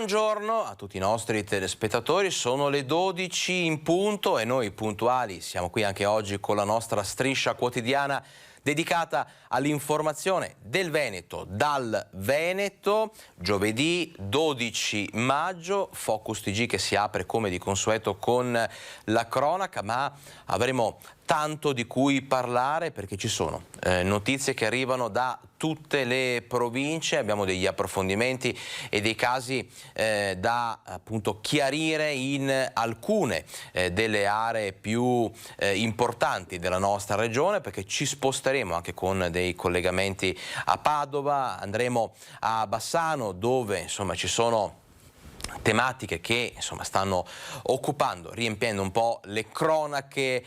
Buongiorno a tutti i nostri telespettatori, sono le 12 in punto e noi puntuali siamo qui anche oggi con la nostra striscia quotidiana dedicata all'informazione del Veneto dal Veneto. Giovedì 12 maggio, Focus TG che si apre come di consueto con la cronaca, ma avremo tanto di cui parlare perché ci sono notizie che arrivano da tutte le province, abbiamo degli approfondimenti e dei casi da appunto chiarire in alcune delle aree più importanti della nostra regione, perché ci sposteremo anche con dei collegamenti a Padova, andremo a Bassano dove insomma ci sono tematiche che insomma stanno occupando, riempiendo un po' le cronache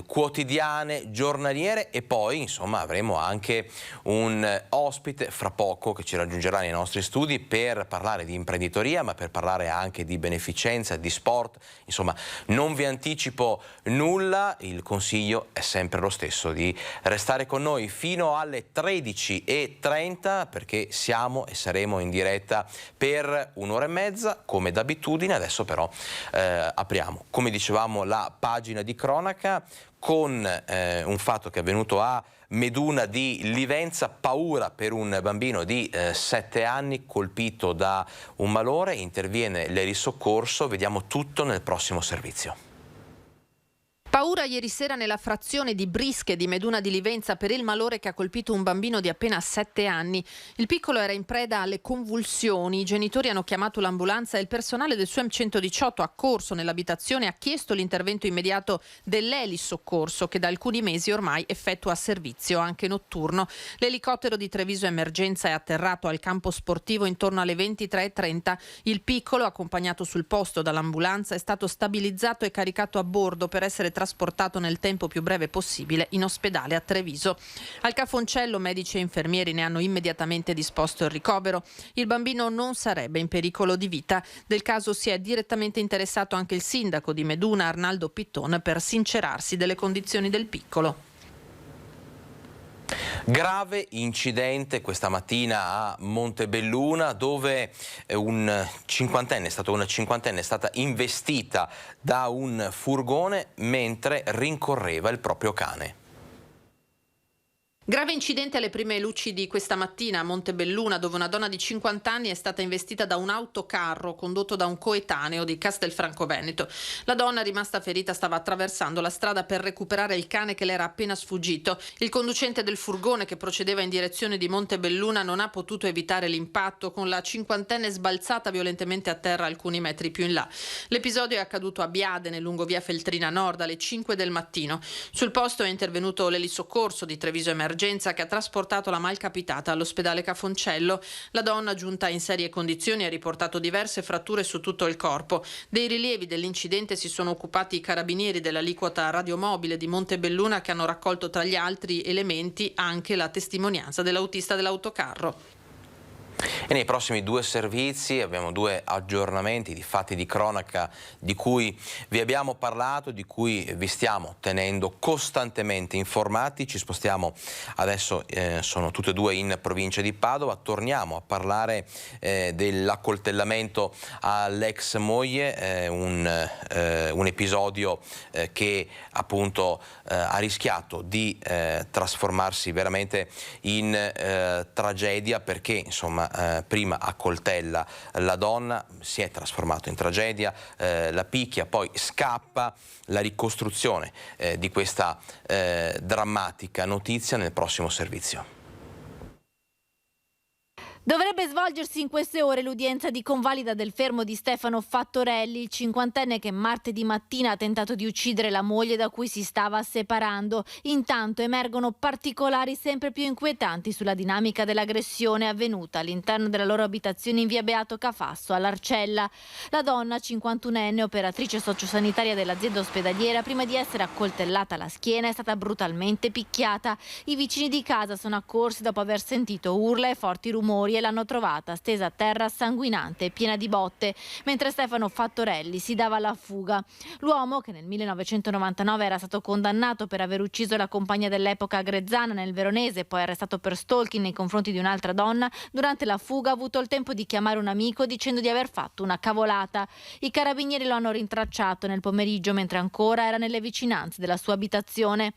quotidiane, giornaliere, e poi insomma avremo anche un ospite fra poco che ci raggiungerà nei nostri studi per parlare di imprenditoria, ma per parlare anche di beneficenza, di sport. Insomma, non vi anticipo nulla, il consiglio è sempre lo stesso, di restare con noi fino alle 13:30 perché siamo e saremo in diretta per un'ora e mezza come d'abitudine. Adesso però apriamo, come dicevamo, la pagina di cronaca con un fatto che è avvenuto a Meduna di Livenza. Paura per un bambino di 7 anni colpito da un malore, interviene l'elisoccorso, vediamo tutto nel prossimo servizio. Paura ieri sera nella frazione di Brische di Meduna di Livenza per il malore che ha colpito un bambino di appena 7 anni. Il piccolo era in preda alle convulsioni, i genitori hanno chiamato l'ambulanza e il personale del SUEM 118 ha corso nell'abitazione e ha chiesto l'intervento immediato dell'elisoccorso che da alcuni mesi ormai effettua servizio anche notturno. L'elicottero di Treviso Emergenza è atterrato al campo sportivo intorno alle 23:30. Il piccolo, accompagnato sul posto dall'ambulanza, è stato stabilizzato e caricato a bordo per essere trasportato nel tempo più breve possibile in ospedale a Treviso. Al Cafoncello medici e infermieri ne hanno immediatamente disposto il ricovero. Il bambino non sarebbe in pericolo di vita. Del caso si è direttamente interessato anche il sindaco di Meduna, Arnaldo Pitton, per sincerarsi delle condizioni del piccolo. Grave incidente questa mattina a Montebelluna dove una cinquantenne è stata investita da un furgone mentre rincorreva il proprio cane. Grave incidente alle prime luci di questa mattina a Montebelluna, dove una donna di 50 anni è stata investita da un autocarro condotto da un coetaneo di Castelfranco Veneto. La donna, rimasta ferita, stava attraversando la strada per recuperare il cane che le era appena sfuggito. Il conducente del furgone, che procedeva in direzione di Montebelluna, non ha potuto evitare l'impatto, con la cinquantenne sbalzata violentemente a terra alcuni metri più in là. L'episodio è accaduto a Biadene, lungo via Feltrina Nord, alle 5 del mattino. Sul posto è intervenuto l'elisoccorso di Treviso Emergenza che ha trasportato la malcapitata all'ospedale Cafoncello. La donna, giunta in serie condizioni, ha riportato diverse fratture su tutto il corpo. Dei rilievi dell'incidente si sono occupati i carabinieri dell'aliquota radiomobile di Montebelluna, che hanno raccolto tra gli altri elementi anche la testimonianza dell'autista dell'autocarro. E nei prossimi 2 servizi abbiamo 2 aggiornamenti di fatti di cronaca di cui vi abbiamo parlato, di cui vi stiamo tenendo costantemente informati. Ci spostiamo adesso, sono tutte e 2 in provincia di Padova, torniamo a parlare dell'accoltellamento all'ex moglie, un episodio che appunto ha rischiato di trasformarsi veramente in tragedia, perché insomma prima accoltella la donna, si è trasformato in tragedia, la picchia, poi scappa. La ricostruzione di questa drammatica notizia nel prossimo servizio. Dovrebbe svolgersi in queste ore l'udienza di convalida del fermo di Stefano Fattorelli, il cinquantenne che martedì mattina ha tentato di uccidere la moglie da cui si stava separando. Intanto emergono particolari sempre più inquietanti sulla dinamica dell'aggressione avvenuta all'interno della loro abitazione in via Beato Cafasso, all'Arcella. La donna, 51enne, operatrice sociosanitaria dell'azienda ospedaliera, prima di essere accoltellata alla schiena è stata brutalmente picchiata. I vicini di casa sono accorsi dopo aver sentito urla e forti rumori e l'hanno trovata stesa a terra sanguinante e piena di botte, mentre Stefano Fattorelli si dava alla fuga. L'uomo, che nel 1999 era stato condannato per aver ucciso la compagna dell'epoca Grezzana nel Veronese e poi arrestato per stalking nei confronti di un'altra donna, durante la fuga ha avuto il tempo di chiamare un amico dicendo di aver fatto una cavolata. I carabinieri lo hanno rintracciato nel pomeriggio mentre ancora era nelle vicinanze della sua abitazione.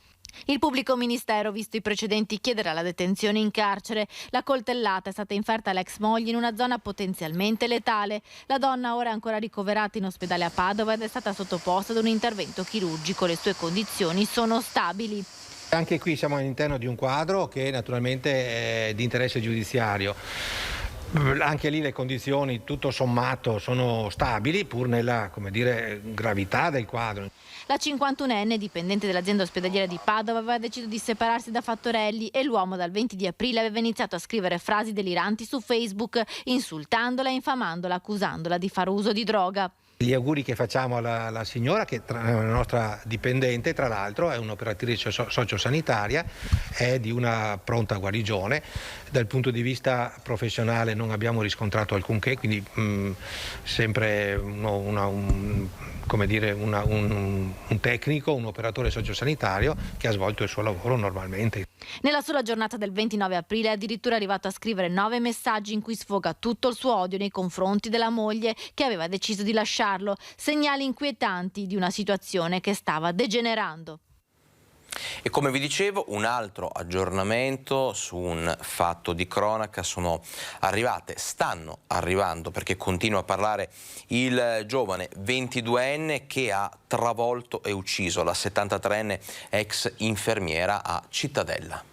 Il pubblico ministero, visto i precedenti, chiederà la detenzione in carcere. La coltellata è stata inferta all'ex moglie in una zona potenzialmente letale. La donna ora è ancora ricoverata in ospedale a Padova ed è stata sottoposta ad un intervento chirurgico. Le sue condizioni sono stabili. Anche qui siamo all'interno di un quadro che naturalmente è di interesse giudiziario. Anche lì le condizioni tutto sommato sono stabili, pur nella, gravità del quadro. La 51enne, dipendente dell'azienda ospedaliera di Padova, aveva deciso di separarsi da Fattorelli e l'uomo dal 20 di aprile aveva iniziato a scrivere frasi deliranti su Facebook, insultandola e infamandola, accusandola di far uso di droga. Gli auguri che facciamo alla signora, che è una nostra dipendente, tra l'altro è un'operatrice sociosanitaria, è di una pronta guarigione. Dal punto di vista professionale non abbiamo riscontrato alcunché, quindi sempre un tecnico, un operatore sociosanitario che ha svolto il suo lavoro normalmente. Nella sola giornata del 29 aprile è addirittura arrivato a scrivere 9 messaggi in cui sfoga tutto il suo odio nei confronti della moglie che aveva deciso di lasciarlo, segnali inquietanti di una situazione che stava degenerando. E come vi dicevo, un altro aggiornamento su un fatto di cronaca: stanno arrivando, perché continua a parlare il giovane 22enne che ha travolto e ucciso la 73enne ex infermiera a Cittadella.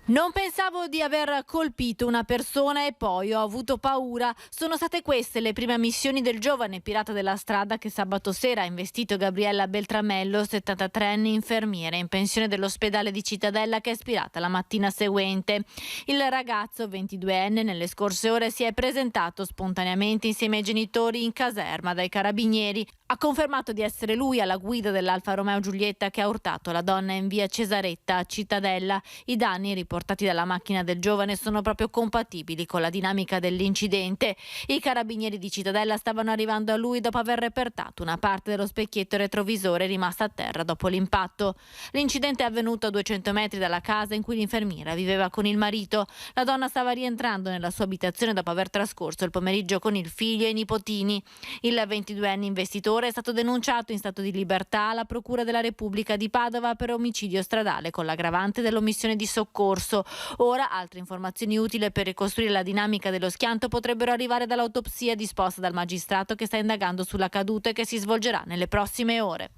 Non pensavo di aver colpito una persona e poi ho avuto paura. Sono state queste le prime ammissioni del giovane pirata della strada che sabato sera ha investito Gabriella Beltramello, 73enne infermiera in pensione dell'ospedale di Cittadella, che è spirata la mattina seguente. Il ragazzo 22enne nelle scorse ore si è presentato spontaneamente insieme ai genitori in caserma dai carabinieri. Ha confermato di essere lui alla guida dell'Alfa Romeo Giulietta che ha urtato la donna in via Cesaretta a Cittadella. I danni riportati dalla macchina del giovane sono proprio compatibili con la dinamica dell'incidente. I carabinieri di Cittadella stavano arrivando a lui dopo aver repertato una parte dello specchietto retrovisore rimasta a terra dopo l'impatto. L'incidente è avvenuto a 200 metri dalla casa in cui l'infermiera viveva con il marito. La donna stava rientrando nella sua abitazione dopo aver trascorso il pomeriggio con il figlio e i nipotini. Il 22enne investitore è stato denunciato in stato di libertà alla Procura della Repubblica di Padova per omicidio stradale con l'aggravante dell'omissione di soccorso. Ora altre informazioni utili per ricostruire la dinamica dello schianto potrebbero arrivare dall'autopsia disposta dal magistrato che sta indagando sulla caduta e che si svolgerà nelle prossime ore.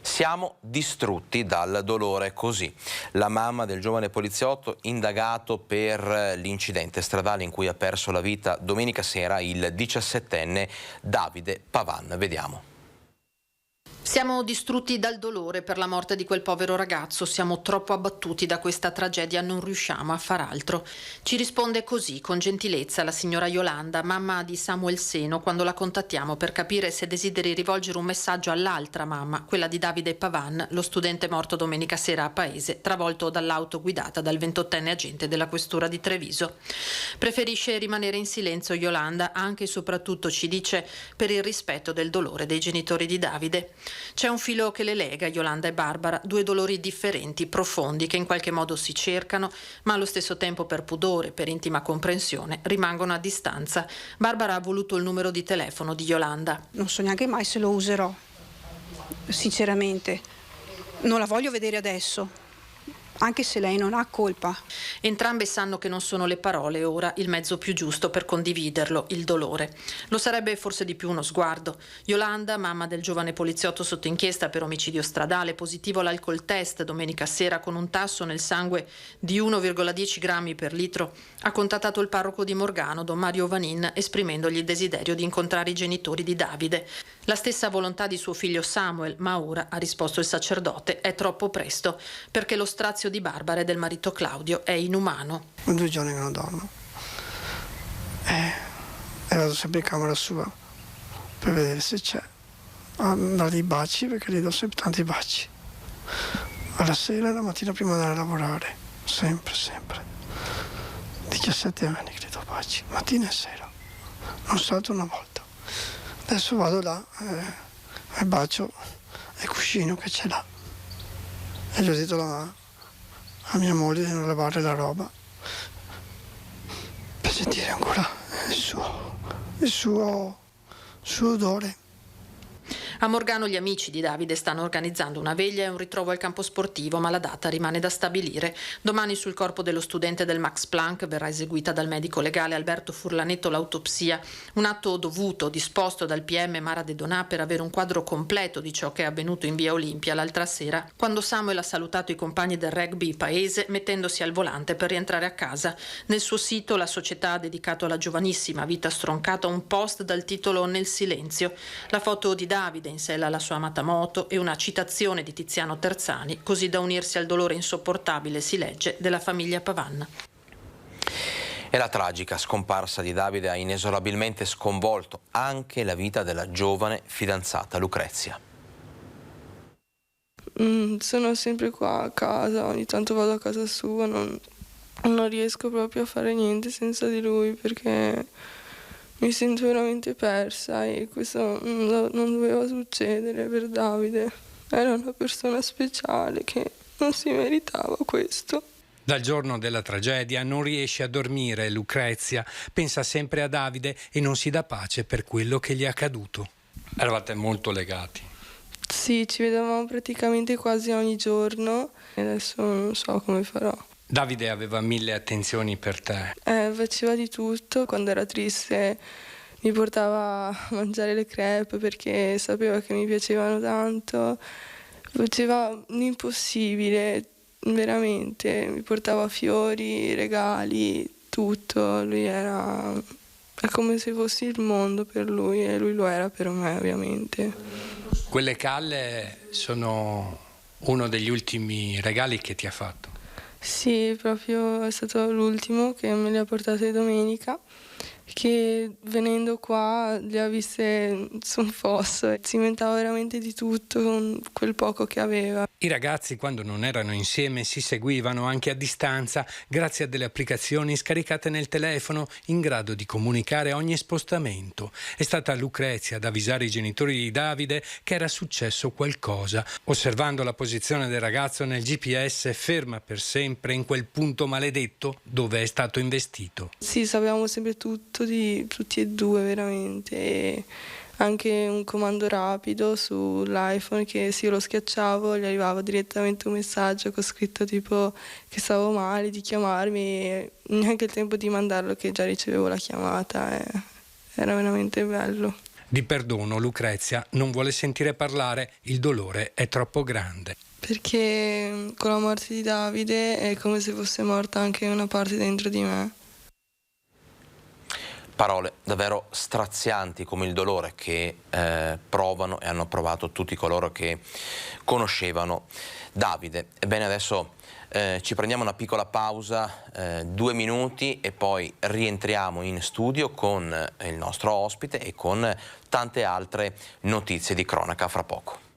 Siamo distrutti dal dolore, così la mamma del giovane poliziotto indagato per l'incidente stradale in cui ha perso la vita domenica sera il 17enne Davide Pavan. Vediamo. Siamo distrutti dal dolore per la morte di quel povero ragazzo, siamo troppo abbattuti da questa tragedia, non riusciamo a far altro. Ci risponde così, con gentilezza, la signora Yolanda, mamma di Samuel Seno, quando la contattiamo per capire se desideri rivolgere un messaggio all'altra mamma, quella di Davide Pavan, lo studente morto domenica sera a Paese, travolto dall'auto guidata dal 28enne agente della questura di Treviso. Preferisce rimanere in silenzio Yolanda, anche e soprattutto, ci dice, per il rispetto del dolore dei genitori di Davide. C'è un filo che le lega, Yolanda e Barbara, due dolori differenti, profondi, che in qualche modo si cercano, ma allo stesso tempo per pudore, per intima comprensione, rimangono a distanza. Barbara ha voluto il numero di telefono di Yolanda. Non so neanche mai se lo userò, sinceramente. Non la voglio vedere adesso, anche se lei non ha colpa. Entrambe sanno che non sono le parole ora il mezzo più giusto per condividerlo, il dolore. Lo sarebbe forse di più uno sguardo. Yolanda, mamma del giovane poliziotto sotto inchiesta per omicidio stradale, positivo all'alcol test domenica sera con un tasso nel sangue di 1,10 grammi per litro, ha contattato il parroco di Morgano, don Mario Vanin, esprimendogli il desiderio di incontrare i genitori di Davide. La stessa volontà di suo figlio Samuel, ma ora, ha risposto il sacerdote, è troppo presto, perché lo strazio di Barbara e del marito Claudio è inumano. 2 giorni che non dormo. Vado sempre in camera sua per vedere se c'è. A dargli i baci, perché gli do sempre tanti baci. Alla sera e la mattina prima di andare a lavorare. Sempre, sempre. 17 anni credo baci, mattina e sera, non salto una volta. Adesso vado là e bacio il cuscino che ce l'ha. E gli ho detto a mia moglie di non lavare la roba per sentire ancora il suo odore. A Morgano gli amici di Davide stanno organizzando una veglia e un ritrovo al campo sportivo, ma la data rimane da stabilire. Domani sul corpo dello studente del Max Planck verrà eseguita dal medico legale Alberto Furlanetto l'autopsia, un atto dovuto, disposto dal PM Mara De Donà per avere un quadro completo di ciò che è avvenuto in via Olimpia l'altra sera, quando Samuel ha salutato i compagni del rugby paese mettendosi al volante per rientrare a casa. Nel suo sito la società ha dedicato alla giovanissima vita stroncata un post dal titolo Nel silenzio. La foto di Davide in sella alla sua amata moto e una citazione di Tiziano Terzani, così da unirsi al dolore insopportabile, si legge, della famiglia Pavan. E la tragica scomparsa di Davide ha inesorabilmente sconvolto anche la vita della giovane fidanzata Lucrezia. Sono sempre qua a casa, ogni tanto vado a casa sua, non riesco proprio a fare niente senza di lui perché mi sento veramente persa e questo non doveva succedere per Davide. Era una persona speciale che non si meritava questo. Dal giorno della tragedia non riesce a dormire Lucrezia, pensa sempre a Davide e non si dà pace per quello che gli è accaduto. Eravate molto legati. Sì, ci vedevamo praticamente quasi ogni giorno e adesso non so come farò. Davide aveva 1000 attenzioni per te. Faceva di tutto, quando era triste mi portava a mangiare le crepe perché sapeva che mi piacevano tanto, faceva l'impossibile, veramente, mi portava fiori, regali, tutto, lui era... è come se fossi il mondo per lui e lui lo era per me ovviamente. Quelle calle sono uno degli ultimi regali che ti ha fatto. Sì, proprio è stato l'ultimo che me le ha portate domenica, che venendo qua le ha viste su un fosso e si inventava veramente di tutto con quel poco che aveva. I ragazzi quando non erano insieme si seguivano anche a distanza grazie a delle applicazioni scaricate nel telefono in grado di comunicare ogni spostamento. È stata Lucrezia ad avvisare i genitori di Davide che era successo qualcosa. Osservando la posizione del ragazzo nel GPS ferma per sempre in quel punto maledetto dove è stato investito. Sì, sapevamo sempre tutto di tutti e due veramente. E anche un comando rapido sull'iPhone che se io lo schiacciavo gli arrivava direttamente un messaggio con scritto tipo che stavo male, di chiamarmi e neanche il tempo di mandarlo che già ricevevo la chiamata. Era veramente bello. Di perdono Lucrezia non vuole sentire parlare, il dolore è troppo grande. Perché con la morte di Davide è come se fosse morta anche una parte dentro di me. Parole davvero strazianti come il dolore che provano e hanno provato tutti coloro che conoscevano Davide. Ebbene, adesso ci prendiamo una piccola pausa, 2 minuti, e poi rientriamo in studio con il nostro ospite e con tante altre notizie di cronaca fra poco.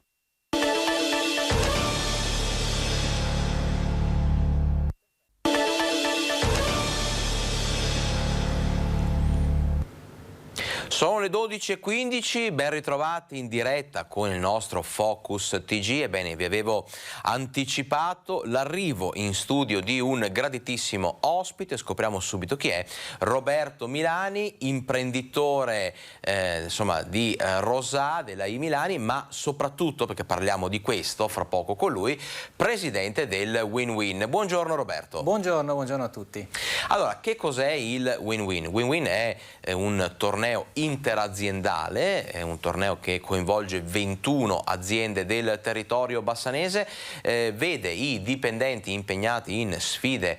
Sono le 12:15, ben ritrovati in diretta con il nostro Focus TG. Ebbene, vi avevo anticipato l'arrivo in studio di un graditissimo ospite, scopriamo subito chi è. Roberto Milani, imprenditore di Rosà, della I Milani, ma soprattutto, perché parliamo di questo fra poco con lui, presidente del Win-Win. Buongiorno Roberto. Buongiorno a tutti. Allora, che cos'è il Win-Win? Win-Win è un torneo interaziendale, è un torneo che coinvolge 21 aziende del territorio bassanese, vede i dipendenti impegnati in sfide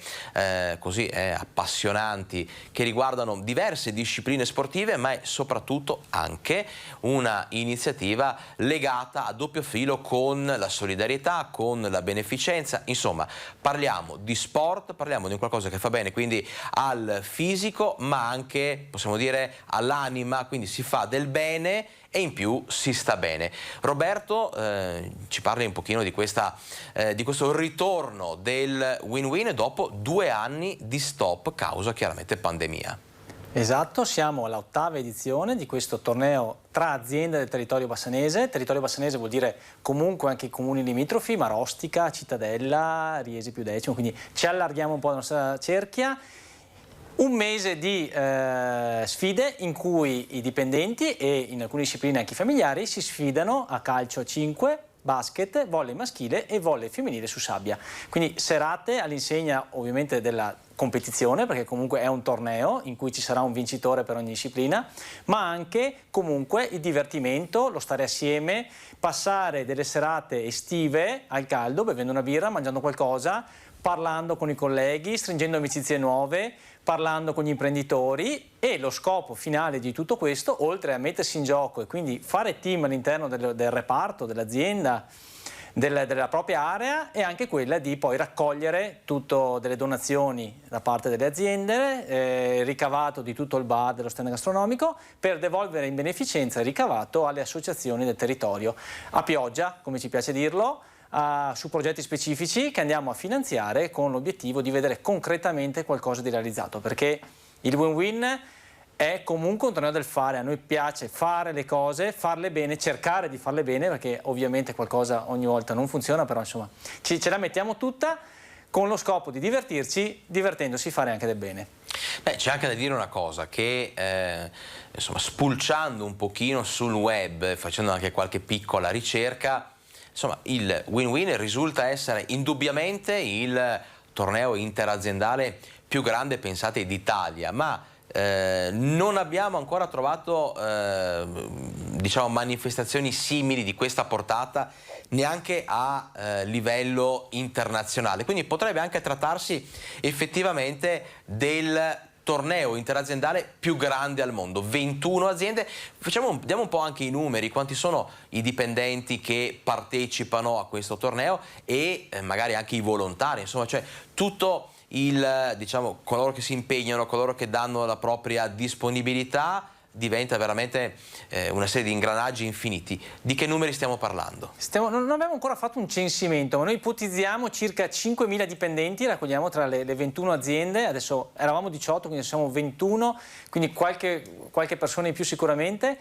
appassionanti che riguardano diverse discipline sportive, ma è soprattutto anche una iniziativa legata a doppio filo con la solidarietà, con la beneficenza. Insomma, parliamo di sport, parliamo di qualcosa che fa bene quindi al fisico, ma anche, possiamo dire, all'anima, quindi quindi si fa del bene e in più si sta bene. Roberto, ci parli un pochino di questo ritorno del win-win dopo 2 anni di stop causa chiaramente pandemia. Esatto, siamo all'8ª edizione di questo torneo tra aziende del territorio bassanese. Territorio bassanese vuol dire comunque anche i comuni limitrofi, Marostica, Cittadella, Riesi più Decimo, quindi ci allarghiamo un po' la nostra cerchia. Un mese di sfide in cui i dipendenti e in alcune discipline anche i familiari si sfidano a calcio a 5, basket, volley maschile e volley femminile su sabbia. Quindi serate all'insegna ovviamente della competizione, perché comunque è un torneo in cui ci sarà un vincitore per ogni disciplina, ma anche comunque il divertimento, lo stare assieme, passare delle serate estive al caldo, bevendo una birra, mangiando qualcosa, parlando con i colleghi, stringendo amicizie nuove, parlando con gli imprenditori, e lo scopo finale di tutto questo, oltre a mettersi in gioco e quindi fare team all'interno del reparto, dell'azienda, della propria area, è anche quella di poi raccogliere tutto delle donazioni da parte delle aziende, ricavato di tutto il bar, dello stand gastronomico, per devolvere in beneficenza il ricavato alle associazioni del territorio, a pioggia, come ci piace dirlo, su progetti specifici che andiamo a finanziare con l'obiettivo di vedere concretamente qualcosa di realizzato, perché il win-win è comunque un torneo del fare. A noi piace fare le cose, farle bene, cercare di farle bene, perché ovviamente qualcosa ogni volta non funziona, però insomma ce la mettiamo tutta con lo scopo di divertirci, divertendosi fare anche del bene. Beh, c'è anche da dire una cosa, che insomma, spulciando un pochino sul web, facendo anche qualche piccola ricerca, insomma, il win-win risulta essere indubbiamente il torneo interaziendale più grande, pensate, d'Italia, ma non abbiamo ancora trovato diciamo, manifestazioni simili di questa portata neanche a livello internazionale, quindi potrebbe anche trattarsi effettivamente del torneo interaziendale più grande al mondo. 21 aziende. Diamo un po' anche i numeri, quanti sono i dipendenti che partecipano a questo torneo e magari anche i volontari, insomma, cioè tutto diciamo, coloro che si impegnano, coloro che danno la propria disponibilità, diventa veramente una serie di ingranaggi infiniti. Di che numeri stiamo parlando? Non abbiamo ancora fatto un censimento, ma noi ipotizziamo circa 5.000 dipendenti, raccogliamo tra le 21 aziende, adesso eravamo 18, quindi siamo 21, quindi qualche persona in più sicuramente.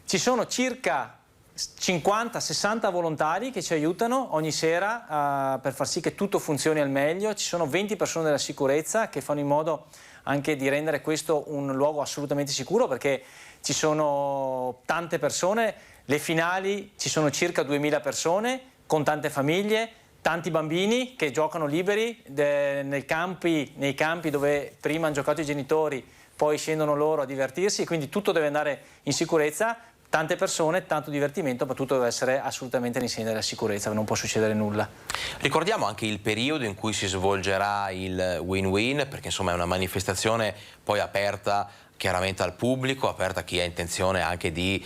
Ci sono circa 50-60 volontari che ci aiutano ogni sera per far sì che tutto funzioni al meglio. Ci sono 20 persone della sicurezza che fanno in modo anche di rendere questo un luogo assolutamente sicuro, perché ci sono tante persone, le finali ci sono circa 2.000 persone con tante famiglie, tanti bambini che giocano liberi nei campi dove prima hanno giocato i genitori, poi scendono loro a divertirsi, quindi tutto deve andare in sicurezza. Tante persone, tanto divertimento, ma tutto deve essere assolutamente all'insegna della sicurezza, non può succedere nulla. Ricordiamo anche il periodo in cui si svolgerà il win-win, perché insomma è una manifestazione poi aperta chiaramente al pubblico, aperta a chi ha intenzione anche di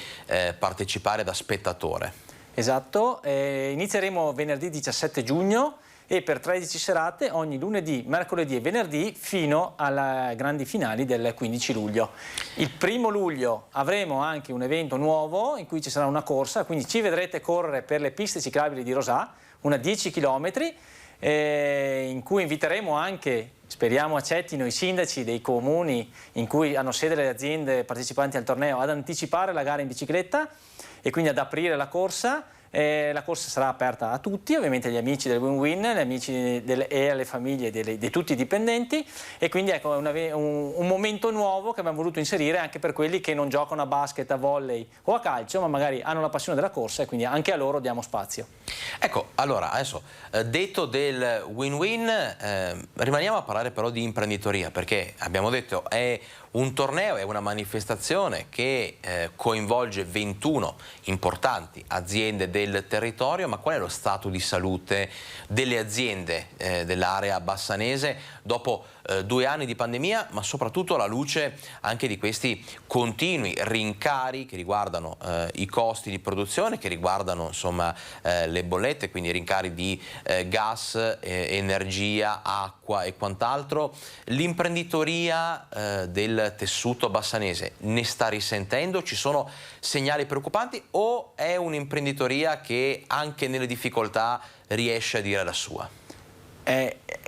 partecipare da spettatore. Esatto, inizieremo venerdì 17 giugno e per 13 serate ogni lunedì, mercoledì e venerdì fino alle grandi finali del 15 luglio. Il 1° luglio avremo anche un evento nuovo in cui ci sarà una corsa, quindi ci vedrete correre per le piste ciclabili di Rosà, una 10 km, in cui inviteremo anche, speriamo accettino, i sindaci dei comuni in cui hanno sede le aziende partecipanti al torneo ad anticipare la gara in bicicletta e quindi ad aprire la corsa. La corsa sarà aperta a tutti, ovviamente agli amici del win-win, agli amici e alle famiglie di tutti i dipendenti, e quindi ecco un momento nuovo che abbiamo voluto inserire anche per quelli che non giocano a basket, a volley o a calcio, ma magari hanno la passione della corsa e quindi anche a loro diamo spazio. Ecco, allora adesso detto del win-win, rimaniamo a parlare però di imprenditoria, perché abbiamo detto è un torneo, è una manifestazione che coinvolge 21 importanti aziende del territorio, ma qual è lo stato di salute delle aziende dell'area bassanese dopo 2 anni di pandemia, ma soprattutto alla luce anche di questi continui rincari che riguardano i costi di produzione, che riguardano insomma le bollette, quindi rincari di gas, energia, acqua e quant'altro. L'imprenditoria del il tessuto bassanese ne sta risentendo? Ci sono segnali preoccupanti o è un'imprenditoria che anche nelle difficoltà riesce a dire la sua?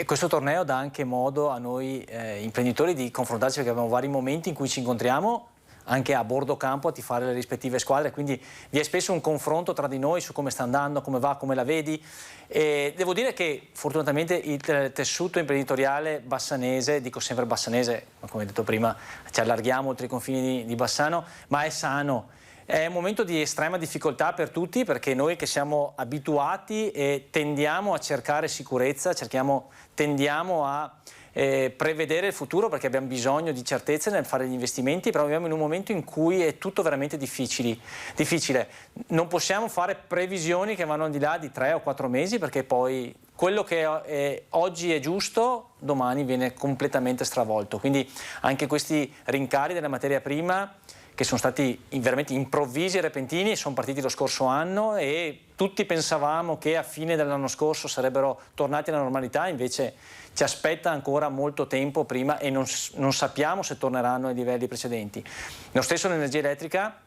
Questo torneo dà anche modo a noi imprenditori di confrontarci, perché abbiamo vari momenti in cui ci incontriamo anche a bordo campo a tifare le rispettive squadre, quindi vi è spesso un confronto tra di noi su come sta andando, come va, come la vedi. E devo dire che fortunatamente il tessuto imprenditoriale bassanese, dico sempre bassanese, ma come detto prima ci allarghiamo oltre i confini di Bassano, ma è sano. È un momento di estrema difficoltà per tutti, perché noi che siamo abituati e tendiamo a cercare sicurezza, tendiamo a prevedere il futuro, perché abbiamo bisogno di certezze nel fare gli investimenti, però viviamo in un momento in cui è tutto veramente difficile. Non possiamo fare previsioni che vanno al di là di 3 o 4 mesi, perché poi quello che oggi è giusto domani viene completamente stravolto. Quindi anche questi rincari della materia prima, che sono stati veramente improvvisi e repentini, sono partiti lo scorso anno e tutti pensavamo che a fine dell'anno scorso sarebbero tornati alla normalità, invece ci aspetta ancora molto tempo prima e non sappiamo se torneranno ai livelli precedenti. Lo stesso l'energia elettrica,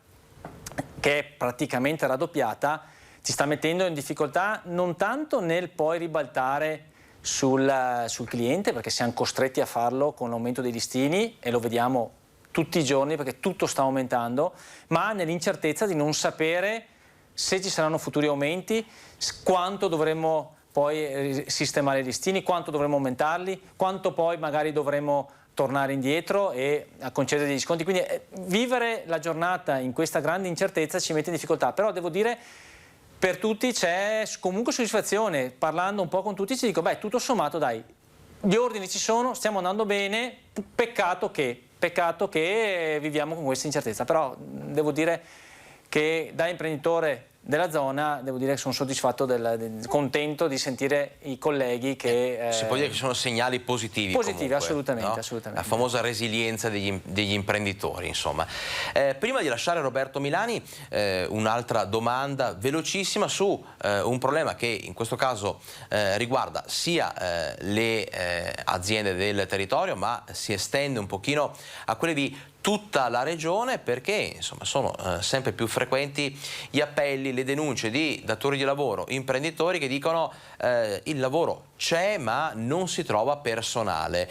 che è praticamente raddoppiata, ci sta mettendo in difficoltà non tanto nel poi ribaltare sul cliente, perché siamo costretti a farlo con l'aumento dei listini e lo vediamo tutti i giorni perché tutto sta aumentando, ma nell'incertezza di non sapere se ci saranno futuri aumenti, quanto dovremmo poi sistemare i listini, quanto dovremmo aumentarli, quanto poi magari dovremmo tornare indietro e a concedere degli sconti. Quindi vivere la giornata in questa grande incertezza ci mette in difficoltà, però devo dire per tutti c'è comunque soddisfazione. Parlando un po' con tutti ci dico, beh, tutto sommato dai, gli ordini ci sono, stiamo andando bene, peccato che viviamo con questa incertezza, però devo dire che da imprenditore della zona devo dire che sono soddisfatto, contento di sentire i colleghi che... si può dire che sono segnali positivi. Positivi, comunque, assolutamente, no? assolutamente. La famosa resilienza degli imprenditori, insomma. Prima di lasciare Roberto Milani, un'altra domanda velocissima su un problema che in questo caso riguarda sia le aziende del territorio, ma si estende un pochino a quelle di tutta la regione, perché insomma sono sempre più frequenti gli appelli, le denunce di datori di lavoro, imprenditori che dicono il lavoro c'è ma non si trova personale,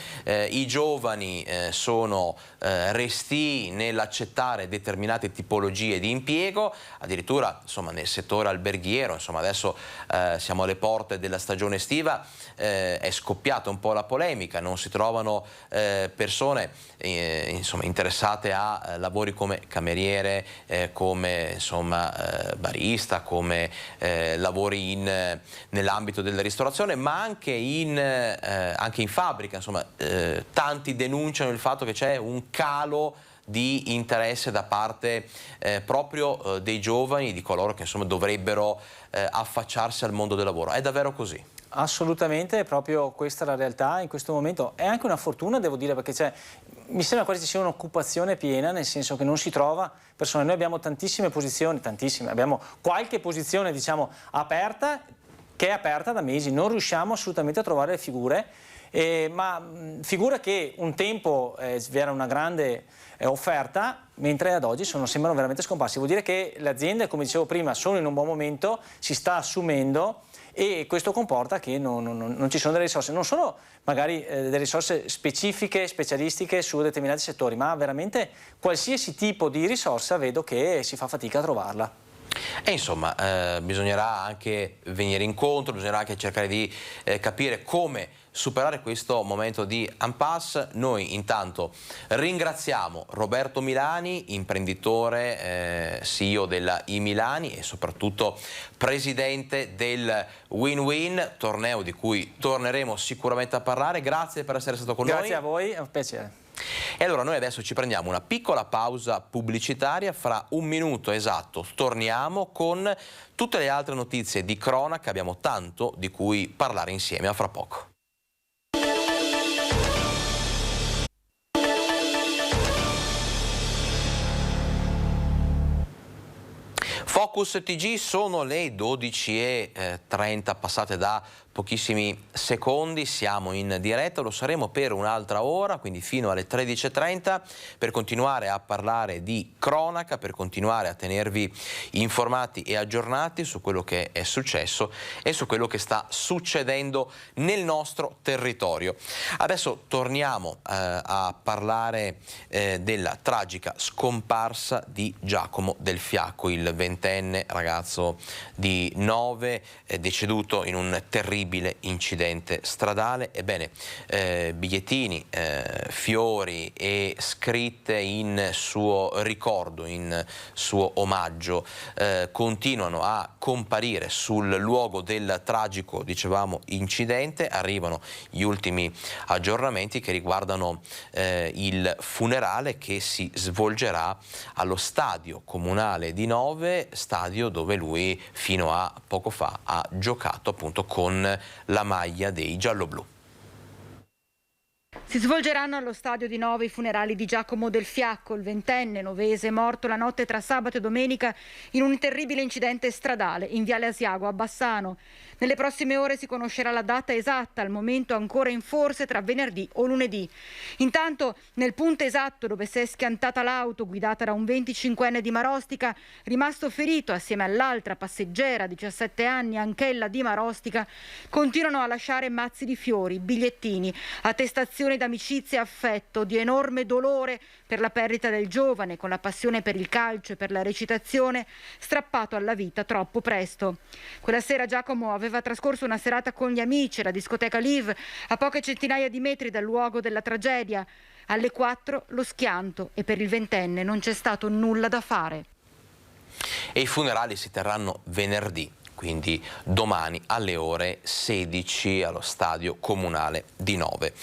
i giovani sono restii nell'accettare determinate tipologie di impiego, addirittura insomma nel settore alberghiero, insomma adesso siamo alle porte della stagione estiva, è scoppiata un po' la polemica, non si trovano persone insomma interessate a lavori come cameriere, come insomma barista, come lavori nell'ambito della ristorazione, ma anche in fabbrica, insomma tanti denunciano il fatto che c'è un calo di interesse da parte proprio dei giovani, di coloro che insomma dovrebbero affacciarsi al mondo del lavoro. È davvero così? Assolutamente, è proprio questa la realtà in questo momento. È anche una fortuna, devo dire, perché mi sembra quasi ci sia un'occupazione piena, nel senso che non si trova persone. Noi abbiamo tantissime posizioni, abbiamo qualche posizione diciamo aperta, che è aperta da mesi, non riusciamo assolutamente a trovare le figure, ma figure che un tempo vi era una grande offerta, mentre ad oggi sembrano veramente scomparsi. Vuol dire che le aziende, come dicevo prima, sono in un buon momento, si sta assumendo, e questo comporta che non ci sono delle risorse, non solo magari delle risorse specifiche, specialistiche su determinati settori, ma veramente qualsiasi tipo di risorsa vedo che si fa fatica a trovarla. E insomma bisognerà anche venire incontro, bisognerà anche cercare di capire come superare questo momento di impasse. Noi intanto ringraziamo Roberto Milani, imprenditore, CEO della IMilani e soprattutto presidente del Win-Win, torneo di cui torneremo sicuramente a parlare. Grazie per essere stato con noi. Grazie a voi, è un piacere. E allora noi adesso ci prendiamo una piccola pausa pubblicitaria, fra un minuto esatto torniamo con tutte le altre notizie di cronaca, abbiamo tanto di cui parlare insieme, a fra poco. Focus TG, sono le 12:30 passate da pochissimi secondi siamo in diretta, lo saremo per un'altra ora, quindi fino alle 13:30, per continuare a parlare di cronaca, per continuare a tenervi informati e aggiornati su quello che è successo e su quello che sta succedendo nel nostro territorio. Adesso torniamo a parlare della tragica scomparsa di Giacomo Del Fiacco, il 20enne ragazzo di 9, deceduto in un terribile incidente stradale. Ebbene, bigliettini, fiori e scritte in suo ricordo, in suo omaggio, continuano a comparire sul luogo del tragico, dicevamo, incidente. Arrivano gli ultimi aggiornamenti che riguardano il funerale che si svolgerà allo stadio comunale di Nove, stadio dove lui fino a poco fa ha giocato appunto con la maglia dei gialloblu. Si svolgeranno allo stadio di Nove i funerali di Giacomo Del Fiacco, il 20enne novese morto la notte tra sabato e domenica in un terribile incidente stradale in Viale Asiago a Bassano. Nelle prossime ore si conoscerà la data esatta, al momento ancora in forse tra venerdì o lunedì. Intanto, nel punto esatto dove si è schiantata l'auto guidata da un 25enne di Marostica, rimasto ferito assieme all'altra passeggera, 17 anni, anch'ella di Marostica, continuano a lasciare mazzi di fiori, bigliettini, attestazioni d'amicizia e affetto, di enorme dolore per la perdita del giovane, con la passione per il calcio e per la recitazione, strappato alla vita troppo presto. Quella sera Giacomo aveva trascorso una serata con gli amici alla discoteca Live, a poche centinaia di metri dal luogo della tragedia. Alle 4 lo schianto e per il 20enne non c'è stato nulla da fare. E i funerali si terranno venerdì, quindi domani alle ore 16 allo stadio comunale di Nove.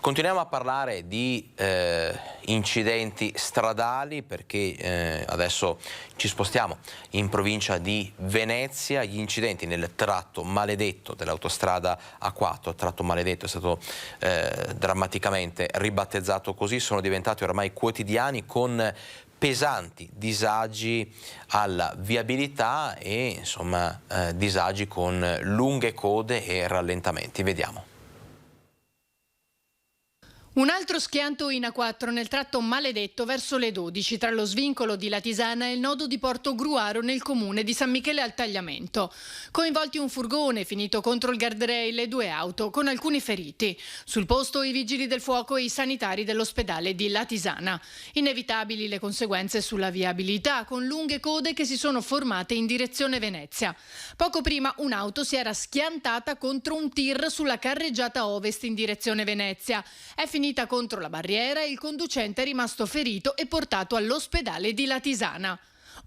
Continuiamo a parlare di incidenti stradali, perché adesso ci spostiamo in provincia di Venezia. Gli incidenti nel tratto maledetto dell'autostrada A4, tratto maledetto è stato drammaticamente ribattezzato così, sono diventati ormai quotidiani, con pesanti disagi alla viabilità e insomma disagi con lunghe code e rallentamenti. Vediamo. Un altro schianto in A4 nel tratto maledetto verso le 12 tra lo svincolo di Latisana e il nodo di Porto Gruaro nel comune di San Michele al Tagliamento. Coinvolti un furgone finito contro il guardrail e 2 auto con alcuni feriti. Sul posto i vigili del fuoco e i sanitari dell'ospedale di Latisana. Inevitabili le conseguenze sulla viabilità, con lunghe code che si sono formate in direzione Venezia. Poco prima un'auto si era schiantata contro un tir sulla carreggiata ovest in direzione Venezia. È finita contro la barriera e il conducente è rimasto ferito e portato all'ospedale di Latisana.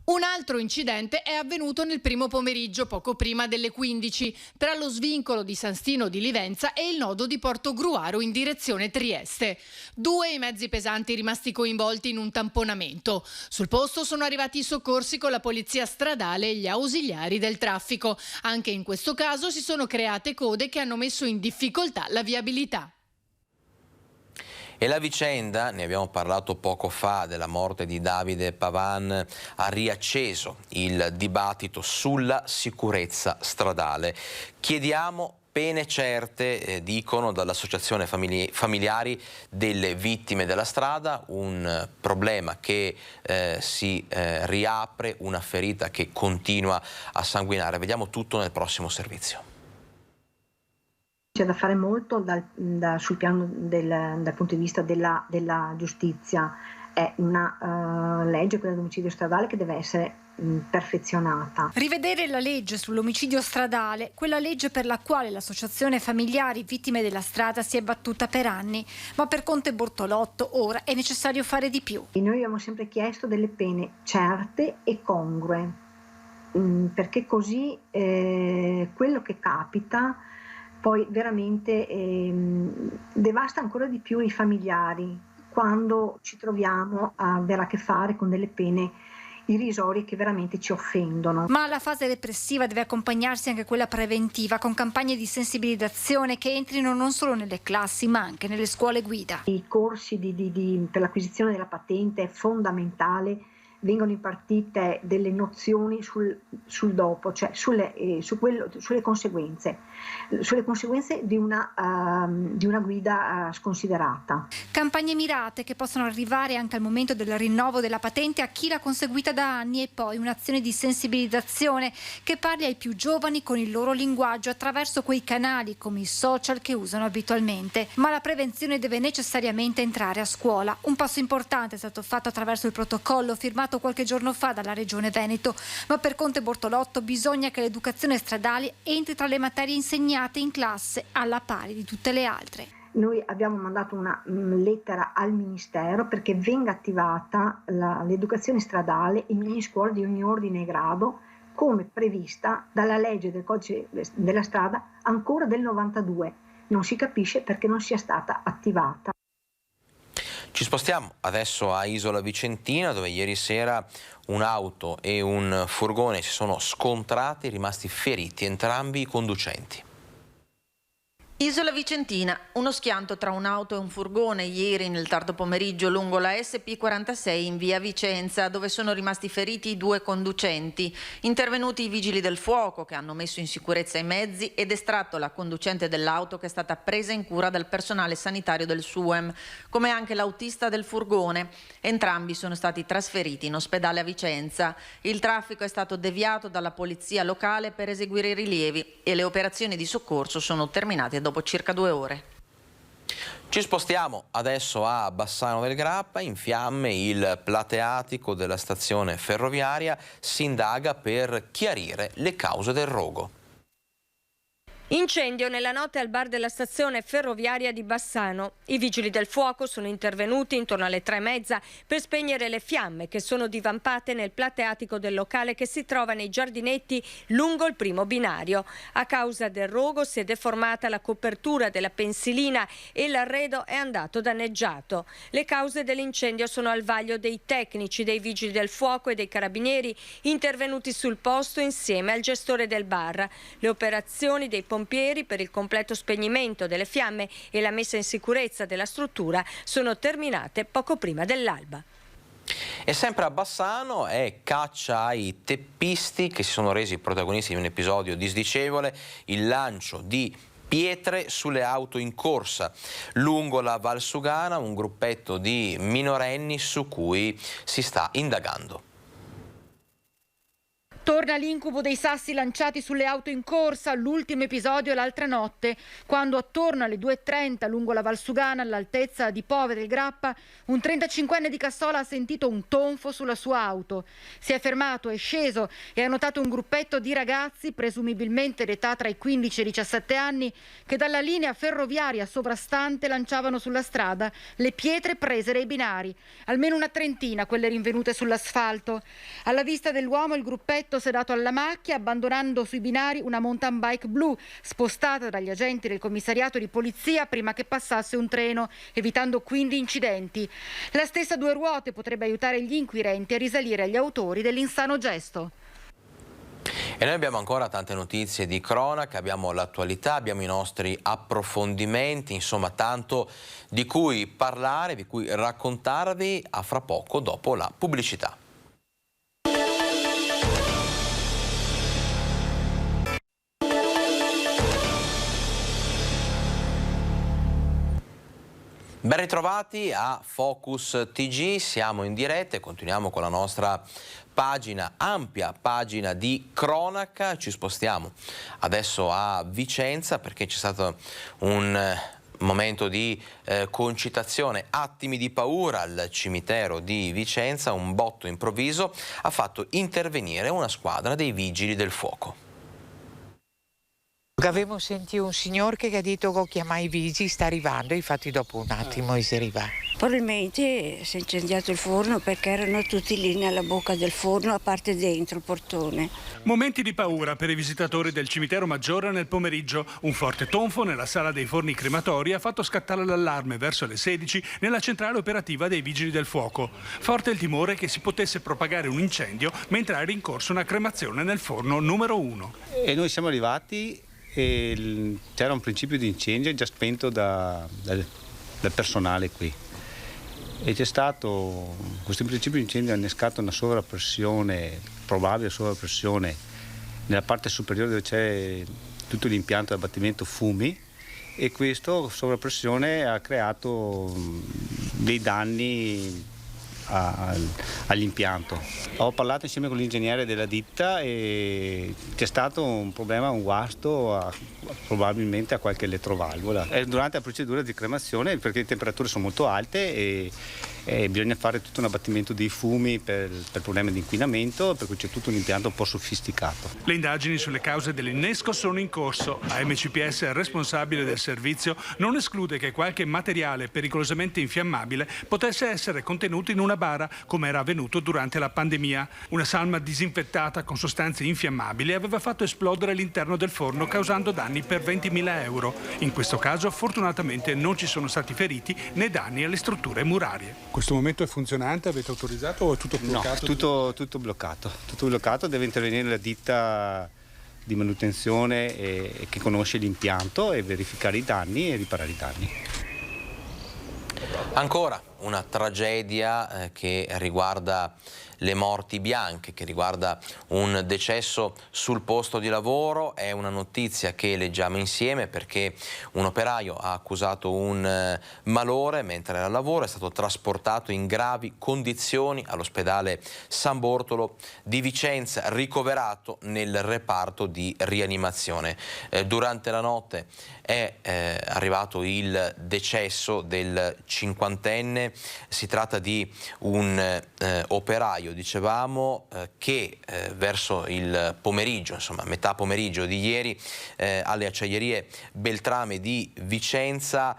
Un altro incidente è avvenuto nel primo pomeriggio, poco prima delle 15, tra lo svincolo di San Stino di Livenza e il nodo di Porto Gruaro in direzione Trieste. 2 i mezzi pesanti rimasti coinvolti in un tamponamento. Sul posto sono arrivati i soccorsi con la polizia stradale e gli ausiliari del traffico. Anche in questo caso si sono create code che hanno messo in difficoltà la viabilità. E la vicenda, ne abbiamo parlato poco fa, della morte di Davide Pavan, ha riacceso il dibattito sulla sicurezza stradale. Chiediamo pene certe, dicono dall'associazione familiari delle vittime della strada, un problema che si riapre, una ferita che continua a sanguinare. Vediamo tutto nel prossimo servizio. C'è da fare molto sul piano dal punto di vista della giustizia. È una legge, quella dell'omicidio stradale, che deve essere perfezionata. Rivedere la legge sull'omicidio stradale, quella legge per la quale l'associazione familiari vittime della strada si è battuta per anni, ma per Conte Bortolotto ora è necessario fare di più. E noi abbiamo sempre chiesto delle pene certe e congrue, perché così quello che capita poi veramente devasta ancora di più i familiari quando ci troviamo a avere a che fare con delle pene irrisorie che veramente ci offendono. Ma la fase repressiva deve accompagnarsi anche quella preventiva, con campagne di sensibilizzazione che entrino non solo nelle classi ma anche nelle scuole guida. I corsi per l'acquisizione della patente è fondamentale vengono impartite delle nozioni sul dopo, cioè sulle conseguenze di una guida sconsiderata. Campagne mirate che possono arrivare anche al momento del rinnovo della patente a chi l'ha conseguita da anni, e poi un'azione di sensibilizzazione che parli ai più giovani con il loro linguaggio attraverso quei canali come i social che usano abitualmente. Ma la prevenzione deve necessariamente entrare a scuola. Un passo importante è stato fatto attraverso il protocollo firmato qualche giorno fa dalla Regione Veneto, ma per Conte Bortolotto bisogna che l'educazione stradale entri tra le materie insegnate in classe alla pari di tutte le altre. Noi abbiamo mandato una lettera al Ministero perché venga attivata l'educazione stradale in ogni scuola di ogni ordine e grado, come prevista dalla legge del codice della strada ancora del 92. Non si capisce perché non sia stata attivata. Ci spostiamo adesso a Isola Vicentina, dove ieri sera un'auto e un furgone si sono scontrati, rimasti feriti entrambi i conducenti. Isola Vicentina, uno schianto tra un'auto e un furgone ieri nel tardo pomeriggio lungo la SP46 in via Vicenza, dove sono rimasti feriti i 2 conducenti. Intervenuti i vigili del fuoco che hanno messo in sicurezza i mezzi ed estratto la conducente dell'auto, che è stata presa in cura dal personale sanitario del SUEM, come anche l'autista del furgone. Entrambi sono stati trasferiti in ospedale a Vicenza. Il traffico è stato deviato dalla polizia locale per eseguire i rilievi e le operazioni di soccorso sono terminate dopo circa 2 ore. Ci spostiamo adesso a Bassano del Grappa. In fiamme il plateatico della stazione ferroviaria, si indaga per chiarire le cause del rogo. Incendio nella notte al bar della stazione ferroviaria di Bassano. I vigili del fuoco sono intervenuti intorno alle 3:30 per spegnere le fiamme che sono divampate nel plateatico del locale che si trova nei giardinetti lungo il primo binario. A causa del rogo si è deformata la copertura della pensilina e l'arredo è andato danneggiato. Le cause dell'incendio sono al vaglio dei tecnici, dei vigili del fuoco e dei carabinieri intervenuti sul posto insieme al gestore del bar. Le operazioni dei pompieri per il completo spegnimento delle fiamme e la messa in sicurezza della struttura sono terminate poco prima dell'alba. E sempre a Bassano è caccia ai teppisti che si sono resi protagonisti di un episodio disdicevole, il lancio di pietre sulle auto in corsa. Lungo la Valsugana un gruppetto di minorenni su cui si sta indagando. Torna l'incubo dei sassi lanciati sulle auto in corsa, l'ultimo episodio l'altra notte, quando attorno alle 2:30 lungo la Valsugana, all'altezza di Pove del Grappa, un 35enne di Cassola ha sentito un tonfo sulla sua auto. Si è fermato, è sceso e ha notato un gruppetto di ragazzi, presumibilmente d'età tra i 15 e i 17 anni, che dalla linea ferroviaria sovrastante lanciavano sulla strada le pietre prese dai binari, almeno una trentina quelle rinvenute sull'asfalto. Alla vista dell'uomo il gruppetto si è dato alla macchia, abbandonando sui binari una mountain bike blu spostata dagli agenti del commissariato di polizia prima che passasse un treno, evitando quindi incidenti. La stessa 2 ruote potrebbe aiutare gli inquirenti a risalire agli autori dell'insano gesto. E noi abbiamo ancora tante notizie di cronaca, abbiamo l'attualità, abbiamo i nostri approfondimenti, insomma tanto di cui parlare, di cui raccontarvi. A fra poco dopo la pubblicità. Ben ritrovati a Focus TG, siamo in diretta e continuiamo con la nostra pagina, ampia pagina di cronaca. Ci spostiamo adesso a Vicenza perché c'è stato un momento di concitazione, attimi di paura al cimitero di Vicenza. Un botto improvviso ha fatto intervenire una squadra dei vigili del fuoco. Avevo sentito un signore che ha detto che chiama i vigili, sta arrivando, infatti dopo un attimo si arriva. Probabilmente si è incendiato il forno perché erano tutti lì nella bocca del forno, a parte dentro il portone. Momenti di paura per i visitatori del cimitero Maggiore nel pomeriggio. Un forte tonfo nella sala dei forni crematori ha fatto scattare l'allarme verso le 16 nella centrale operativa dei vigili del fuoco. Forte il timore che si potesse propagare un incendio mentre era in corso una cremazione nel forno numero 1. E noi siamo arrivati e c'era un principio di incendio già spento dal personale qui. e c'è stato, questo principio incendio ha innescato una sovrappressione, probabile sovrappressione, nella parte superiore dove c'è tutto l'impianto di abbattimento fumi, e questa sovrappressione ha creato dei danni all'impianto. Ho parlato insieme con l'ingegnere della ditta e c'è stato un problema, un guasto probabilmente a qualche elettrovalvola. È durante la procedura di cremazione, perché le temperature sono molto alte e bisogna fare tutto un abbattimento dei fumi per problemi di inquinamento, per cui c'è tutto un impianto un po' sofisticato. Le indagini sulle cause dell'innesco sono in corso. AMCPS, responsabile del servizio, non esclude che qualche materiale pericolosamente infiammabile potesse essere contenuto in una bara, come era avvenuto durante la pandemia. Una salma disinfettata con sostanze infiammabili aveva fatto esplodere l'interno del forno, causando danni per 20.000 euro. In questo caso, fortunatamente, non ci sono stati feriti né danni alle strutture murarie. In questo momento è funzionante? Avete autorizzato o è tutto bloccato? No, tutto bloccato. Tutto bloccato, deve intervenire la ditta di manutenzione che conosce l'impianto e verificare i danni e riparare i danni. Ancora una tragedia che riguarda le morti bianche, che riguarda un decesso sul posto di lavoro. È una notizia che leggiamo insieme perché un operaio ha accusato un malore mentre era al lavoro, è stato trasportato in gravi condizioni all'ospedale San Bortolo di Vicenza, ricoverato nel reparto di rianimazione. Durante la notte è arrivato il decesso del 50enne, si tratta di un operaio, dicevamo, che verso il pomeriggio, insomma metà pomeriggio di ieri, alle acciaierie Beltrame di Vicenza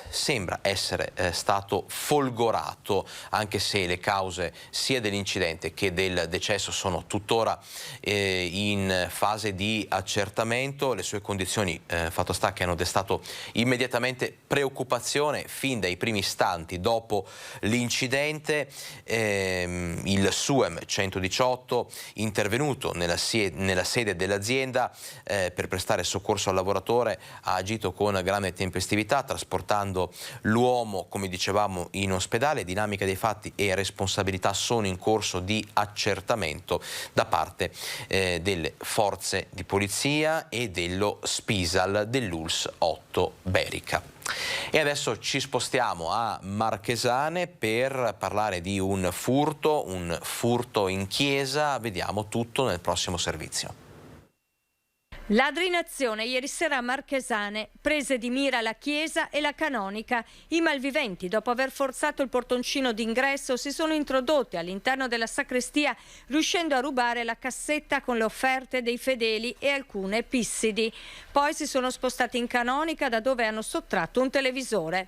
sembra essere stato folgorato, anche se le cause sia dell'incidente che del decesso sono tuttora in fase di accertamento. Le sue condizioni, fatto sta che hanno destato immediatamente preoccupazione fin dai primi istanti dopo l'incidente. Il SUEM 118, intervenuto nella sede dell'azienda per prestare soccorso al lavoratore, ha agito con grande tempestività, trasportando l'uomo, come dicevamo, in ospedale. Dinamica dei fatti e responsabilità sono in corso di accertamento da parte delle forze di polizia e dello Spisal dell'ULSS 8 Berica. E adesso ci spostiamo a Marchesane per parlare di un furto in chiesa. Vediamo tutto nel prossimo servizio. Ladri in azione ieri sera a Marchesane, prese di mira la chiesa e la canonica. I malviventi, dopo aver forzato il portoncino d'ingresso, si sono introdotti all'interno della sacrestia, riuscendo a rubare la cassetta con le offerte dei fedeli e alcune pissidi. Poi si sono spostati in canonica, da dove hanno sottratto un televisore.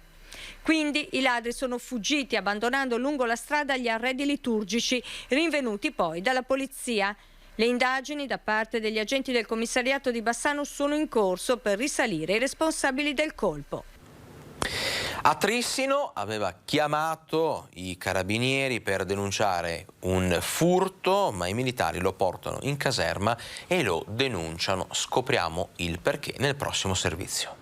Quindi i ladri sono fuggiti, abbandonando lungo la strada gli arredi liturgici, rinvenuti poi dalla polizia. Le indagini da parte degli agenti del commissariato di Bassano sono in corso per risalire i responsabili del colpo. A Trissino aveva chiamato i carabinieri per denunciare un furto, ma i militari lo portano in caserma e lo denunciano. Scopriamo il perché nel prossimo servizio.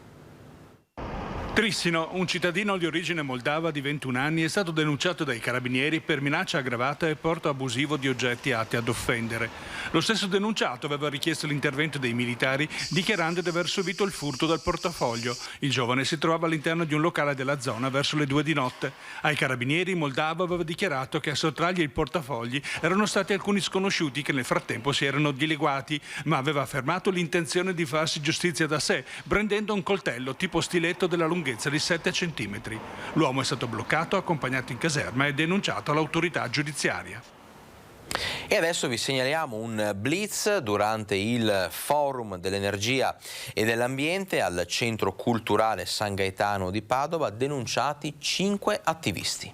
Trissino, un cittadino di origine moldava di 21 anni, è stato denunciato dai carabinieri per minaccia aggravata e porto abusivo di oggetti atti ad offendere. Lo stesso denunciato aveva richiesto l'intervento dei militari, dichiarando di aver subito il furto dal portafoglio. Il giovane si trovava all'interno di un locale della zona verso le 2 di notte. Ai carabinieri il moldavo aveva dichiarato che a sottrargli il portafogli erano stati alcuni sconosciuti che nel frattempo si erano dileguati, ma aveva affermato l'intenzione di farsi giustizia da sé, prendendo un coltello tipo stiletto della lunghezza di 7 centimetri. L'uomo è stato bloccato, accompagnato in caserma e denunciato all'autorità giudiziaria. E adesso vi segnaliamo un blitz durante il Forum dell'Energia e dell'Ambiente al Centro Culturale San Gaetano di Padova, denunciati 5 attivisti.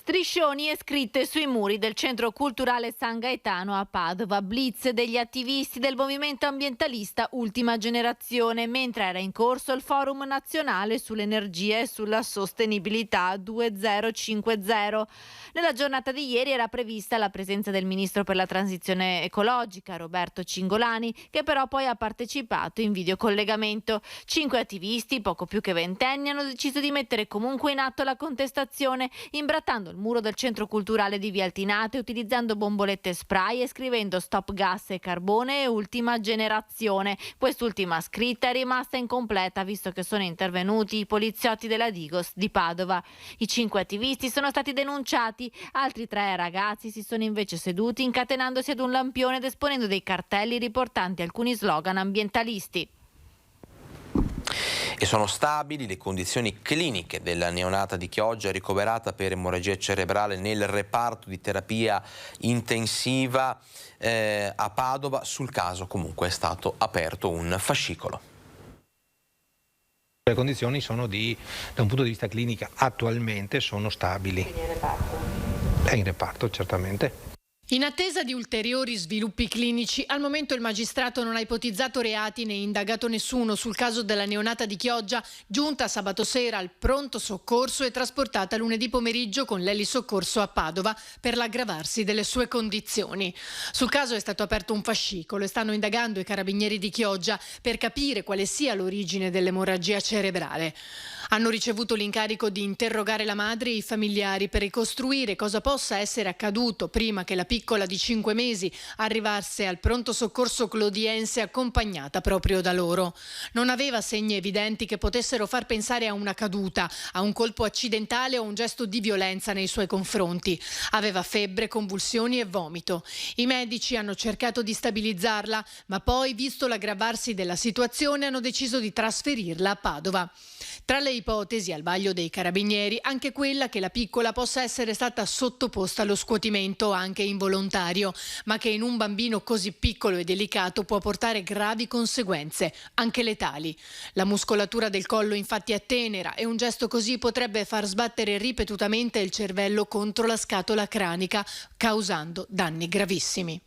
Striscioni e scritte sui muri del Centro Culturale San Gaetano a Padova. Blitz degli attivisti del movimento ambientalista Ultima Generazione, mentre era in corso il Forum Nazionale sull'Energia e sulla Sostenibilità 2050. Nella giornata di ieri era prevista la presenza del Ministro per la Transizione Ecologica, Roberto Cingolani, che però poi ha partecipato in videocollegamento. 5 attivisti, poco più che ventenni, hanno deciso di mettere comunque in atto la contestazione, imbrattando il muro del centro culturale di Via Altinate, utilizzando bombolette spray e scrivendo stop gas e carbone e ultima generazione. Quest'ultima scritta è rimasta incompleta visto che sono intervenuti i poliziotti della Digos di Padova. I 5 attivisti sono stati denunciati, altri 3 ragazzi si sono invece seduti incatenandosi ad un lampione ed esponendo dei cartelli riportanti alcuni slogan ambientalisti. E sono stabili le condizioni cliniche della neonata di Chioggia, ricoverata per emorragia cerebrale nel reparto di terapia intensiva a Padova. Sul caso comunque è stato aperto un fascicolo. Le condizioni sono da un punto di vista clinico attualmente sono stabili. Quindi in reparto? È in reparto, certamente. In attesa di ulteriori sviluppi clinici, al momento il magistrato non ha ipotizzato reati né indagato nessuno sul caso della neonata di Chioggia, giunta sabato sera al pronto soccorso e trasportata lunedì pomeriggio con l'elisoccorso a Padova per l'aggravarsi delle sue condizioni. Sul caso è stato aperto un fascicolo e stanno indagando i carabinieri di Chioggia per capire quale sia l'origine dell'emorragia cerebrale. Hanno ricevuto l'incarico di interrogare la madre e i familiari per ricostruire cosa possa essere accaduto prima che la piccola di 5 mesi arrivasse al pronto soccorso clodiense accompagnata proprio da loro. Non aveva segni evidenti che potessero far pensare a una caduta, a un colpo accidentale o un gesto di violenza nei suoi confronti. Aveva febbre, convulsioni e vomito. I medici hanno cercato di stabilizzarla, ma poi, visto l'aggravarsi della situazione, hanno deciso di trasferirla a Padova. Tra le ipotesi al vaglio dei carabinieri anche quella che la piccola possa essere stata sottoposta allo scuotimento anche involontario, ma che in un bambino così piccolo e delicato può portare gravi conseguenze, anche letali. La muscolatura del collo infatti è tenera e un gesto così potrebbe far sbattere ripetutamente il cervello contro la scatola cranica, causando danni gravissimi.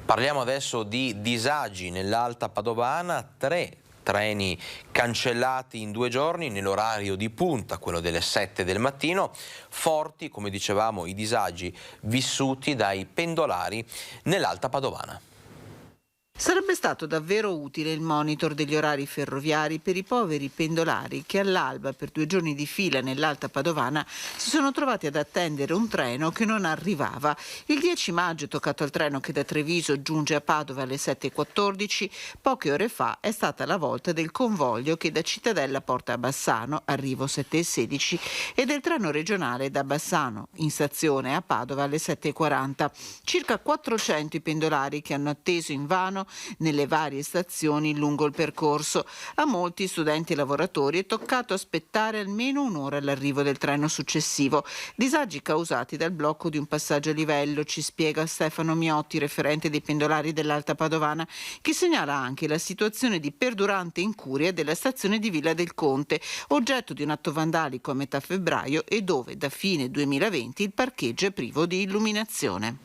Parliamo adesso di disagi nell'Alta Padovana. 3 treni cancellati in 2 giorni nell'orario di punta, quello delle 7 del mattino. Forti, come dicevamo, i disagi vissuti dai pendolari nell'Alta Padovana. Sarebbe stato davvero utile il monitor degli orari ferroviari per i poveri pendolari che all'alba per 2 giorni di fila nell'Alta Padovana si sono trovati ad attendere un treno che non arrivava. Il 10 maggio è toccato al treno che da Treviso giunge a Padova alle 7:14. Poche ore fa è stata la volta del convoglio che da Cittadella porta a Bassano, arrivo 7:16, e del treno regionale da Bassano in stazione a Padova alle 7:40. Circa 400 i pendolari che hanno atteso invano nelle varie stazioni lungo il percorso. A molti studenti e lavoratori è toccato aspettare almeno un'ora all'arrivo del treno successivo. Disagi causati dal blocco di un passaggio a livello, ci spiega Stefano Miotti, referente dei pendolari dell'Alta Padovana, che segnala anche la situazione di perdurante incuria della stazione di Villa del Conte, oggetto di un atto vandalico a metà febbraio e dove da fine 2020 il parcheggio è privo di illuminazione.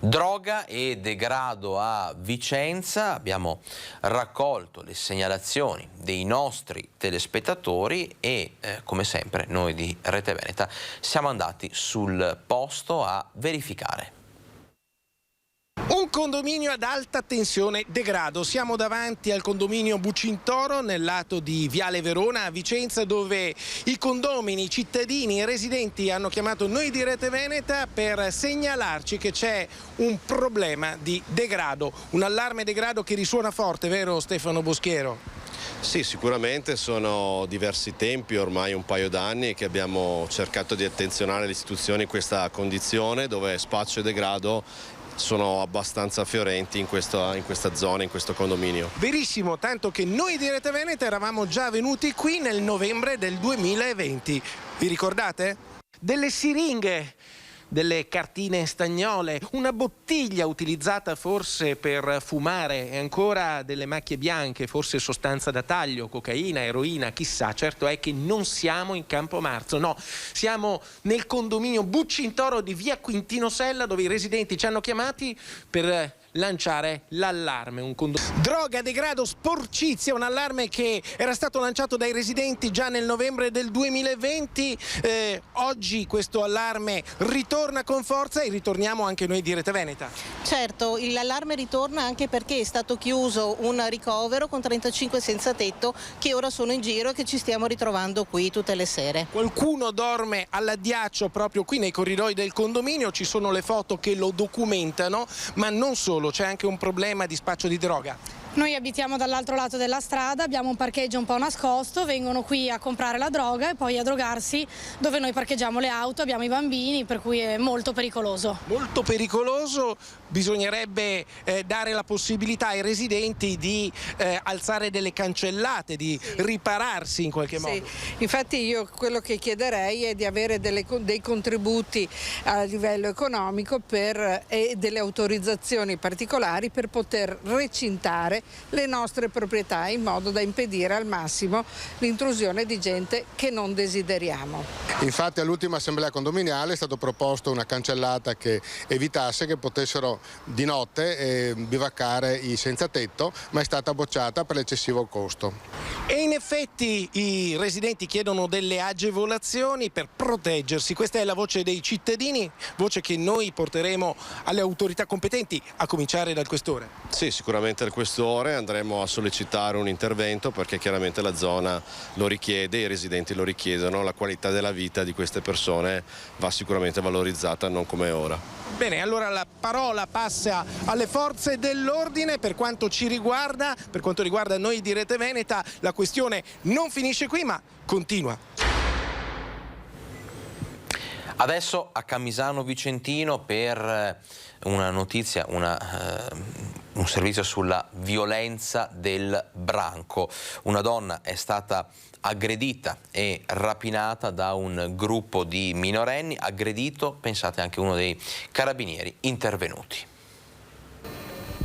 Droga e degrado a Vicenza. Abbiamo raccolto le segnalazioni dei nostri telespettatori e come sempre noi di Rete Veneta siamo andati sul posto a verificare. Un condominio ad alta tensione degrado. Siamo davanti al condominio Bucintoro nel lato di Viale Verona a Vicenza, dove i condomini, i cittadini e i residenti hanno chiamato noi di Rete Veneta per segnalarci che c'è un problema di degrado, un allarme degrado che risuona forte, vero Stefano Boschiero? Sì, sicuramente sono diversi tempi, ormai un paio d'anni, che abbiamo cercato di attenzionare le istituzioni in questa condizione dove spaccio e degrado sono abbastanza fiorenti in questa zona, in questo condominio. Verissimo, tanto che noi di Rete Veneta eravamo già venuti qui nel novembre del 2020. Vi ricordate? Delle siringhe delle cartine stagnole, una bottiglia utilizzata forse per fumare e ancora delle macchie bianche, forse sostanza da taglio, cocaina, eroina, chissà. Certo è che non siamo in Campo Marzo, no, siamo nel condominio Bucintoro di via Quintino Sella, dove i residenti ci hanno chiamati per lanciare l'allarme. Droga, degrado, sporcizia, un allarme che era stato lanciato dai residenti già nel novembre del 2020. Oggi questo allarme ritorna con forza e ritorniamo anche noi di Rete Veneta. Certo, l'allarme ritorna anche perché è stato chiuso un ricovero con 35 senza tetto che ora sono in giro e che ci stiamo ritrovando qui tutte le sere. Qualcuno dorme all'addiaccio proprio qui nei corridoi del condominio, ci sono le foto che lo documentano, ma non solo. C'è anche un problema di spaccio di droga. Noi abitiamo dall'altro lato della strada, abbiamo un parcheggio un po' nascosto, vengono qui a comprare la droga e poi a drogarsi dove noi parcheggiamo le auto, abbiamo i bambini, per cui è molto pericoloso. Molto pericoloso, bisognerebbe dare la possibilità ai residenti di alzare delle cancellate, di ripararsi in qualche modo. Sì, infatti io quello che chiederei è di avere dei contributi a livello economico e delle autorizzazioni particolari per poter recintare le nostre proprietà in modo da impedire al massimo l'intrusione di gente che non desideriamo. Infatti all'ultima assemblea condominiale è stato proposto una cancellata che evitasse che potessero di notte bivaccare i senza tetto, ma è stata bocciata per l'eccessivo costo. E in effetti i residenti chiedono delle agevolazioni per proteggersi. Questa è la voce dei cittadini, voce che noi porteremo alle autorità competenti, a cominciare dal questore. Sì, sicuramente al questore andremo a sollecitare un intervento perché chiaramente la zona lo richiede, i residenti lo richiedono, la qualità della vita di queste persone va sicuramente valorizzata, non come ora. Bene, allora la parola passa alle forze dell'ordine. Per quanto ci riguarda, per quanto riguarda noi di Rete Veneta, la questione non finisce qui ma continua. Adesso a Camisano Vicentino per una notizia, un servizio sulla violenza del branco. Una donna è stata aggredita e rapinata da un gruppo di minorenni, aggredito, pensate, anche uno dei carabinieri intervenuti.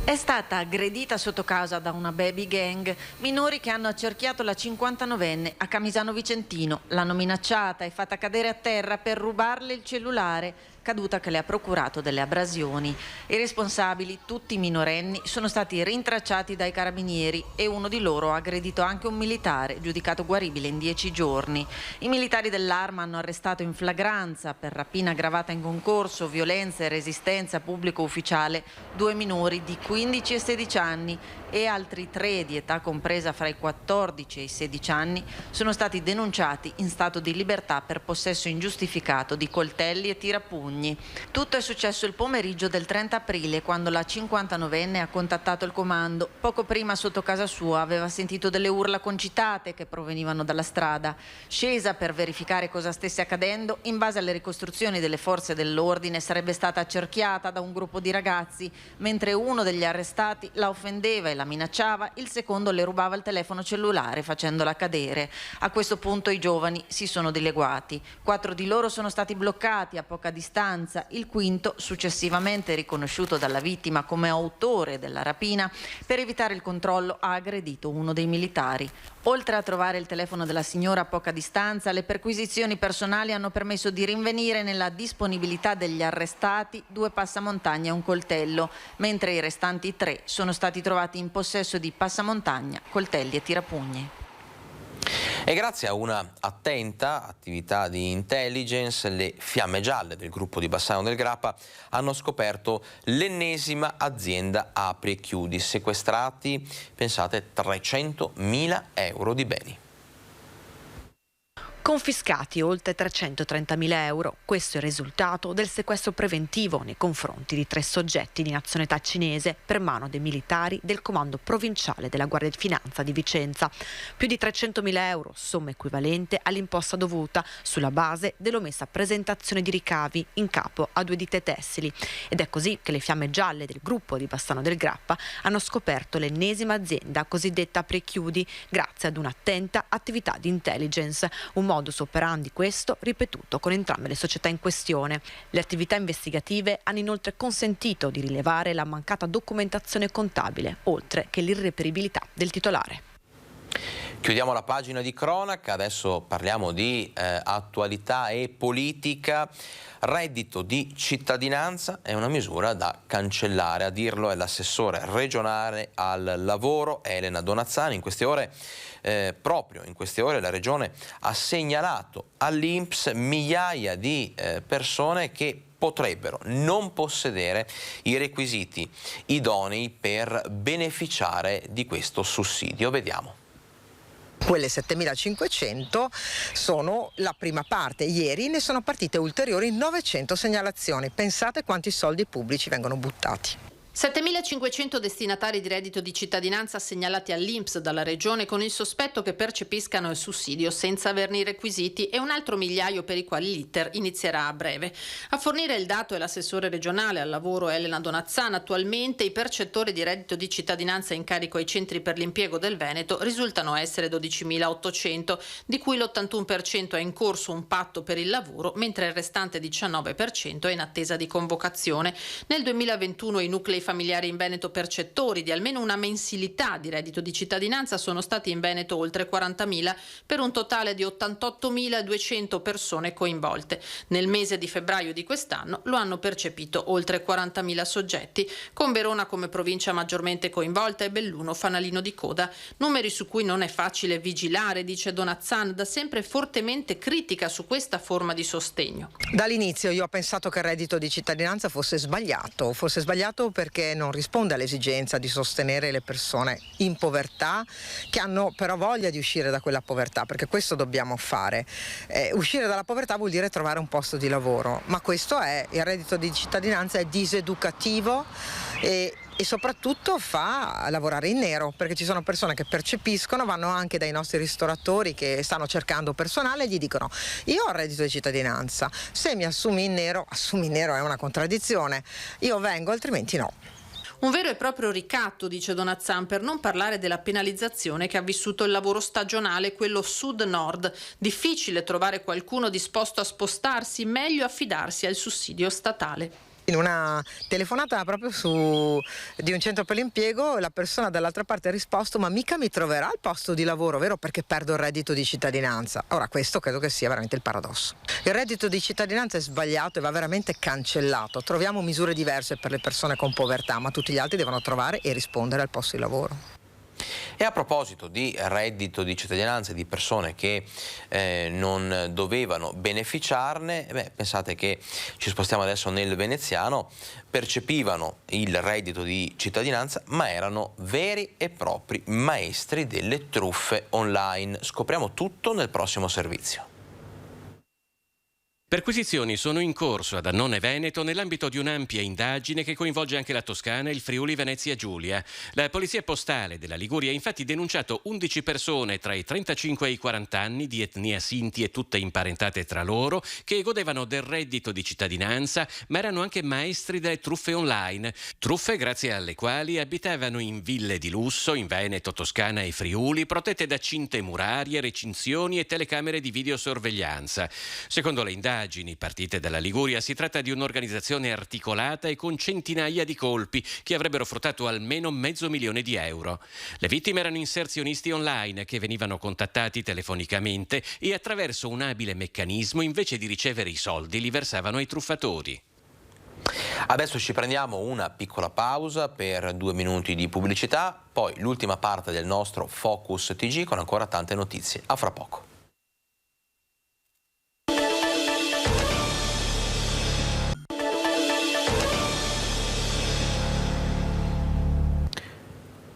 È stata aggredita sotto casa da una baby gang, minori che hanno accerchiato la 59enne a Camisano Vicentino. L'hanno minacciata e fatta cadere a terra per rubarle il cellulare, caduta che le ha procurato delle abrasioni. I responsabili, tutti minorenni, sono stati rintracciati dai carabinieri e uno di loro ha aggredito anche un militare, giudicato guaribile in 10 giorni. I militari dell'Arma hanno arrestato in flagranza per rapina aggravata in concorso, violenza e resistenza a pubblico ufficiale 2 minori di 15 e 16 anni e altri 3 di età compresa fra i 14 e i 16 anni sono stati denunciati in stato di libertà per possesso ingiustificato di coltelli e tirapugni. Tutto è successo il pomeriggio del 30 aprile quando la 59enne ha contattato il comando. Poco prima sotto casa sua aveva sentito delle urla concitate che provenivano dalla strada. Scesa per verificare cosa stesse accadendo, in base alle ricostruzioni delle forze dell'ordine sarebbe stata accerchiata da un gruppo di ragazzi, mentre uno degli arrestati la offendeva e la minacciava, il secondo le rubava il telefono cellulare facendola cadere. A questo punto i giovani si sono dileguati. 4 di loro sono stati bloccati a poca distanza. Il quinto, successivamente riconosciuto dalla vittima come autore della rapina, per evitare il controllo ha aggredito uno dei militari. Oltre a trovare il telefono della signora a poca distanza, le perquisizioni personali hanno permesso di rinvenire nella disponibilità degli arrestati 2 passamontagna e un coltello, mentre i restanti 3 sono stati trovati in possesso di passamontagna, coltelli e tirapugni. E grazie a una attenta attività di intelligence, le Fiamme Gialle del gruppo di Bassano del Grappa hanno scoperto l'ennesima azienda apri e chiudi, sequestrati, pensate, 300.000 euro di beni. Confiscati oltre 330.000 euro. Questo è il risultato del sequestro preventivo nei confronti di 3 soggetti di nazionalità cinese per mano dei militari del comando provinciale della Guardia di Finanza di Vicenza. Più di 300.000 euro, somma equivalente all'imposta dovuta sulla base dell'omessa presentazione di ricavi in capo a 2 ditte tessili. Ed è così che le Fiamme Gialle del gruppo di Bassano del Grappa hanno scoperto l'ennesima azienda cosiddetta apri e chiudi grazie ad un'attenta attività di intelligence. Un modus operandi questo ripetuto con entrambe le società in questione. Le attività investigative hanno inoltre consentito di rilevare la mancata documentazione contabile, oltre che l'irreperibilità del titolare. Chiudiamo la pagina di cronaca, adesso parliamo di attualità e politica. Reddito di cittadinanza è una misura da cancellare, a dirlo è l'assessore regionale al lavoro Elena Donazzani. Proprio in queste ore la Regione ha segnalato all'INPS migliaia di persone che potrebbero non possedere i requisiti idonei per beneficiare di questo sussidio. Vediamo. Quelle 7.500 sono la prima parte. Ieri ne sono partite ulteriori 900 segnalazioni. Pensate quanti soldi pubblici vengono buttati. 7.500 destinatari di reddito di cittadinanza segnalati all'INPS dalla Regione con il sospetto che percepiscano il sussidio senza averne i requisiti e un altro migliaio per i quali l'iter inizierà a breve. A fornire il dato è l'assessore regionale al lavoro Elena Donazzana. Attualmente i percettori di reddito di cittadinanza in carico ai centri per l'impiego del Veneto risultano essere 12.800, di cui l'81% è in corso un patto per il lavoro, mentre il restante 19% è in attesa di convocazione. Nel 2021 i nuclei familiari in Veneto percettori di almeno una mensilità di reddito di cittadinanza sono stati in Veneto oltre 40.000 per un totale di 88.200 persone coinvolte. Nel mese di febbraio di quest'anno lo hanno percepito oltre 40.000 soggetti, con Verona come provincia maggiormente coinvolta e Belluno fanalino di coda. Numeri su cui non è facile vigilare, dice Donazzan, da sempre fortemente critica su questa forma di sostegno. Dall'inizio io ho pensato che il reddito di cittadinanza fosse sbagliato perché non risponde all'esigenza di sostenere le persone in povertà che hanno però voglia di uscire da quella povertà, perché questo dobbiamo fare. Uscire dalla povertà vuol dire trovare un posto di lavoro, ma il reddito di cittadinanza è diseducativo e soprattutto fa lavorare in nero, perché ci sono persone che percepiscono, vanno anche dai nostri ristoratori che stanno cercando personale e gli dicono: io ho il reddito di cittadinanza, se mi assumi in nero è una contraddizione, io vengo altrimenti no. Un vero e proprio ricatto, dice Donazzan, per non parlare della penalizzazione che ha vissuto il lavoro stagionale, quello sud-nord. Difficile trovare qualcuno disposto a spostarsi, meglio affidarsi al sussidio statale. In una telefonata proprio di un centro per l'impiego la persona dall'altra parte ha risposto: ma mica mi troverà il posto di lavoro, vero, perché perdo il reddito di cittadinanza. Ora questo credo che sia veramente il paradosso. Il reddito di cittadinanza è sbagliato e va veramente cancellato. Troviamo misure diverse per le persone con povertà, ma tutti gli altri devono trovare e rispondere al posto di lavoro. E a proposito di reddito di cittadinanza e di persone che non dovevano beneficiarne, pensate che ci spostiamo adesso nel veneziano, percepivano il reddito di cittadinanza ma erano veri e propri maestri delle truffe online. Scopriamo tutto nel prossimo servizio. Perquisizioni sono in corso ad Annone Veneto nell'ambito di un'ampia indagine che coinvolge anche la Toscana e il Friuli Venezia Giulia. La Polizia Postale della Liguria ha infatti denunciato 11 persone tra i 35 e i 40 anni di etnia Sinti e tutte imparentate tra loro che godevano del reddito di cittadinanza ma erano anche maestri delle truffe online. Truffe grazie alle quali abitavano in ville di lusso in Veneto, Toscana e Friuli protette da cinte murarie, recinzioni e telecamere di videosorveglianza. Secondo le indagini partite dalla Liguria si tratta di un'organizzazione articolata e con centinaia di colpi che avrebbero fruttato almeno €500.000. Le vittime erano inserzionisti online che venivano contattati telefonicamente e attraverso un abile meccanismo invece di ricevere i soldi li versavano ai truffatori. Adesso ci prendiamo una piccola pausa per 2 minuti di pubblicità, poi l'ultima parte del nostro Focus TG con ancora tante notizie. A fra poco.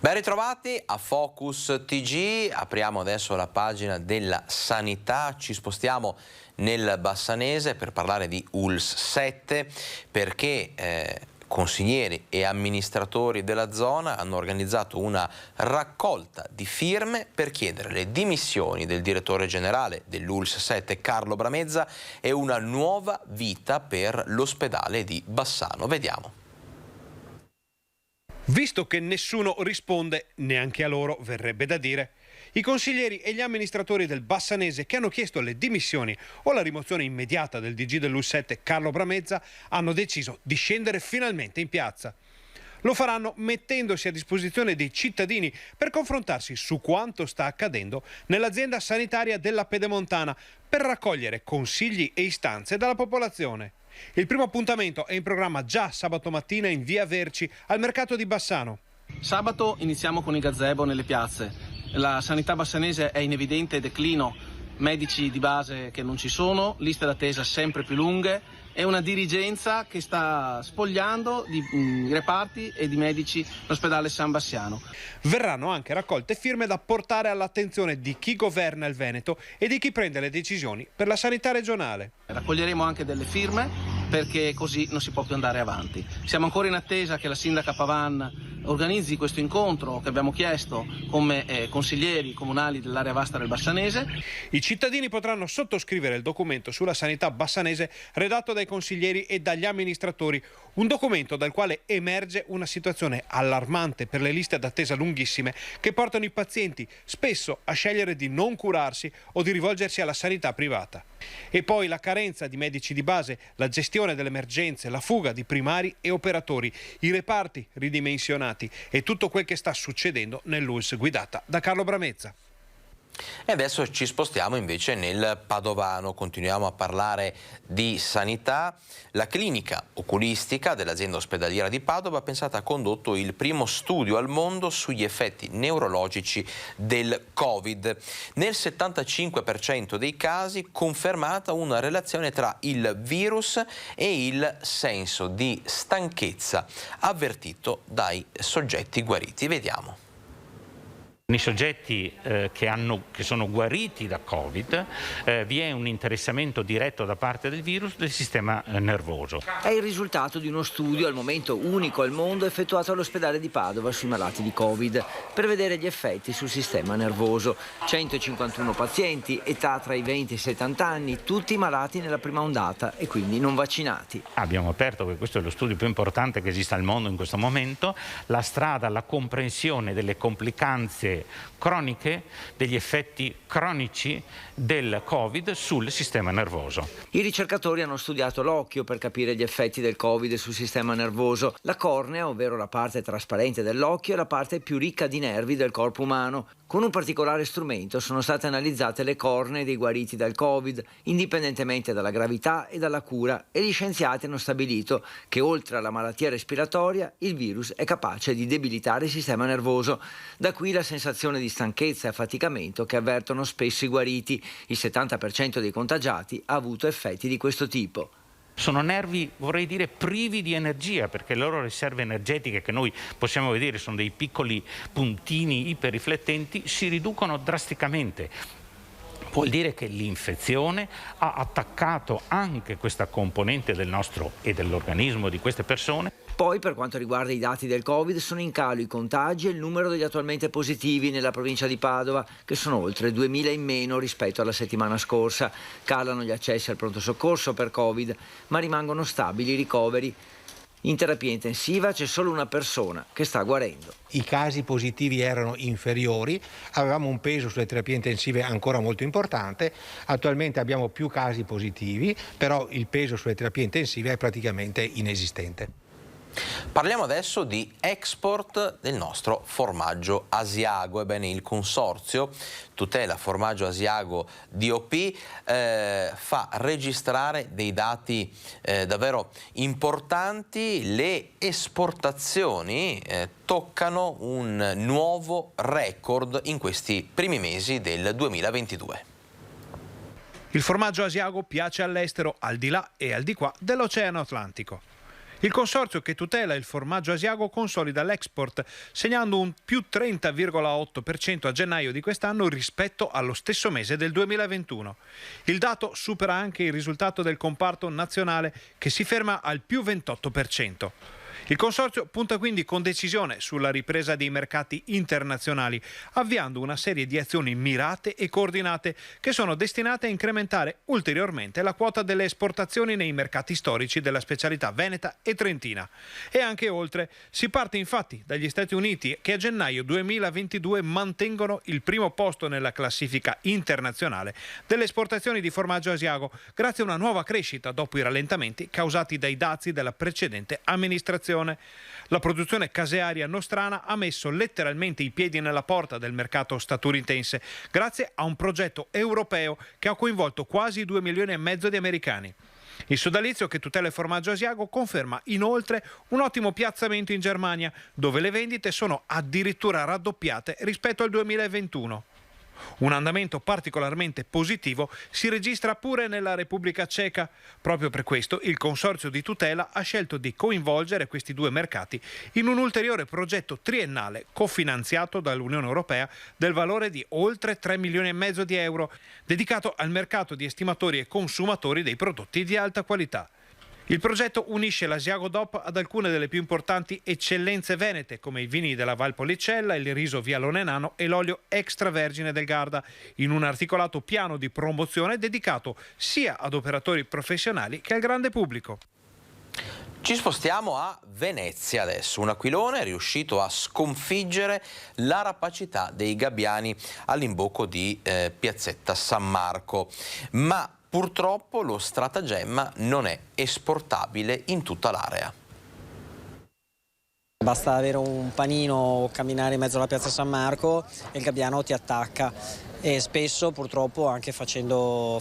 Ben ritrovati a Focus TG, apriamo adesso la pagina della sanità, ci spostiamo nel Bassanese per parlare di ULSS 7 perché consiglieri e amministratori della zona hanno organizzato una raccolta di firme per chiedere le dimissioni del direttore generale dell'ULSS 7 Carlo Bramezza e una nuova vita per l'ospedale di Bassano. Vediamo. Visto che nessuno risponde, neanche a loro, verrebbe da dire, I consiglieri e gli amministratori del Bassanese, che hanno chiesto le dimissioni o la rimozione immediata del DG dell'U7 Carlo Bramezza, hanno deciso di scendere finalmente in piazza. Lo faranno mettendosi a disposizione dei cittadini per confrontarsi su quanto sta accadendo nell'azienda sanitaria della Pedemontana, per raccogliere consigli e istanze dalla popolazione. Il primo appuntamento è in programma già sabato mattina in via Verci, al mercato di Bassano. Sabato iniziamo con i gazebo nelle piazze. La sanità bassanese è in evidente declino, medici di base che non ci sono, liste d'attesa sempre più lunghe e una dirigenza che sta spogliando di reparti e di medici l'ospedale San Bassiano. Verranno anche raccolte firme da portare all'attenzione di chi governa il Veneto e di chi prende le decisioni per la sanità regionale. Raccoglieremo anche delle firme perché così non si può più andare avanti. Siamo ancora in attesa che la sindaca Pavan organizzi questo incontro che abbiamo chiesto come consiglieri comunali dell'area vasta del Bassanese. I cittadini potranno sottoscrivere il documento sulla sanità bassanese redatto dai consiglieri e dagli amministratori, un documento dal quale emerge una situazione allarmante per le liste d'attesa lunghissime che portano i pazienti spesso a scegliere di non curarsi o di rivolgersi alla sanità privata. E poi la carenza di medici di base, la gestione delle emergenze, la fuga di primari e operatori, i reparti ridimensionati e tutto quel che sta succedendo nell'ULSS guidata da Carlo Bramezza. E adesso ci spostiamo invece nel Padovano, continuiamo a parlare di sanità. La clinica oculistica dell'azienda ospedaliera di Padova, pensate, ha condotto il primo studio al mondo sugli effetti neurologici del Covid. Nel 75% dei casi confermata una relazione tra il virus e il senso di stanchezza avvertito dai soggetti guariti. Vediamo. Nei soggetti che sono guariti da Covid vi è un interessamento diretto da parte del virus del sistema nervoso. È il risultato di uno studio al momento unico al mondo effettuato all'ospedale di Padova sui malati di Covid per vedere gli effetti sul sistema nervoso. 151 pazienti, età tra i 20 e i 70 anni, tutti malati nella prima ondata e quindi non vaccinati. Abbiamo aperto, che questo è lo studio più importante che esista al mondo in questo momento, la strada alla comprensione delle complicanze croniche, degli effetti cronici del Covid sul sistema nervoso. I ricercatori hanno studiato l'occhio per capire gli effetti del Covid sul sistema nervoso. La cornea, ovvero la parte trasparente dell'occhio, è la parte più ricca di nervi del corpo umano. Con un particolare strumento sono state analizzate le cornee dei guariti dal Covid, indipendentemente dalla gravità e dalla cura, e gli scienziati hanno stabilito che oltre alla malattia respiratoria il virus è capace di debilitare il sistema nervoso. Da qui la sensazione di stanchezza e affaticamento che avvertono spesso i guariti. Il 70% dei contagiati ha avuto effetti di questo tipo. Sono nervi, vorrei dire, privi di energia, perché le loro riserve energetiche, che noi possiamo vedere sono dei piccoli puntini iperriflettenti, si riducono drasticamente. Vuol dire che l'infezione ha attaccato anche questa componente del nostro e dell'organismo di queste persone. Poi, per quanto riguarda i dati del Covid, sono in calo i contagi e il numero degli attualmente positivi nella provincia di Padova, che sono oltre 2.000 in meno rispetto alla settimana scorsa. Calano gli accessi al pronto soccorso per Covid, ma rimangono stabili i ricoveri. In terapia intensiva c'è solo una persona che sta guarendo. I casi positivi erano inferiori, avevamo un peso sulle terapie intensive ancora molto importante, attualmente abbiamo più casi positivi, però il peso sulle terapie intensive è praticamente inesistente. Parliamo adesso di export del nostro formaggio Asiago. Ebbene, il consorzio Tutela Formaggio Asiago DOP fa registrare dei dati davvero importanti. Le esportazioni toccano un nuovo record in questi primi mesi del 2022. Il formaggio Asiago piace all'estero, al di là e al di qua dell'Oceano Atlantico. Il consorzio che tutela il formaggio Asiago consolida l'export, segnando un più 30,8% a gennaio di quest'anno rispetto allo stesso mese del 2021. Il dato supera anche il risultato del comparto nazionale, che si ferma al più 28%. Il consorzio punta quindi con decisione sulla ripresa dei mercati internazionali, avviando una serie di azioni mirate e coordinate che sono destinate a incrementare ulteriormente la quota delle esportazioni nei mercati storici della specialità veneta e trentina. E anche oltre. Si parte infatti dagli Stati Uniti, che a gennaio 2022 mantengono il primo posto nella classifica internazionale delle esportazioni di formaggio asiago, grazie a una nuova crescita dopo i rallentamenti causati dai dazi della precedente amministrazione. La produzione casearia nostrana ha messo letteralmente i piedi nella porta del mercato statunitense grazie a un progetto europeo che ha coinvolto quasi 2,5 milioni di americani. Il sodalizio che tutela il formaggio asiago conferma inoltre un ottimo piazzamento in Germania, dove le vendite sono addirittura raddoppiate rispetto al 2021. Un andamento particolarmente positivo si registra pure nella Repubblica Ceca. Proprio per questo il Consorzio di tutela ha scelto di coinvolgere questi due mercati in un ulteriore progetto triennale cofinanziato dall'Unione Europea del valore di oltre 3,5 milioni di euro, dedicato al mercato di estimatori e consumatori dei prodotti di alta qualità. Il progetto unisce l'Asiago DOP ad alcune delle più importanti eccellenze venete, come i vini della Valpolicella, il riso Vialone Nano e l'olio extravergine del Garda, in un articolato piano di promozione dedicato sia ad operatori professionali che al grande pubblico. Ci spostiamo a Venezia adesso. Un aquilone è riuscito a sconfiggere la rapacità dei gabbiani all'imbocco di Piazzetta San Marco, ma purtroppo lo stratagemma non è esportabile in tutta l'area. Basta avere un panino o camminare in mezzo alla piazza San Marco e il gabbiano ti attacca, e spesso purtroppo anche facendo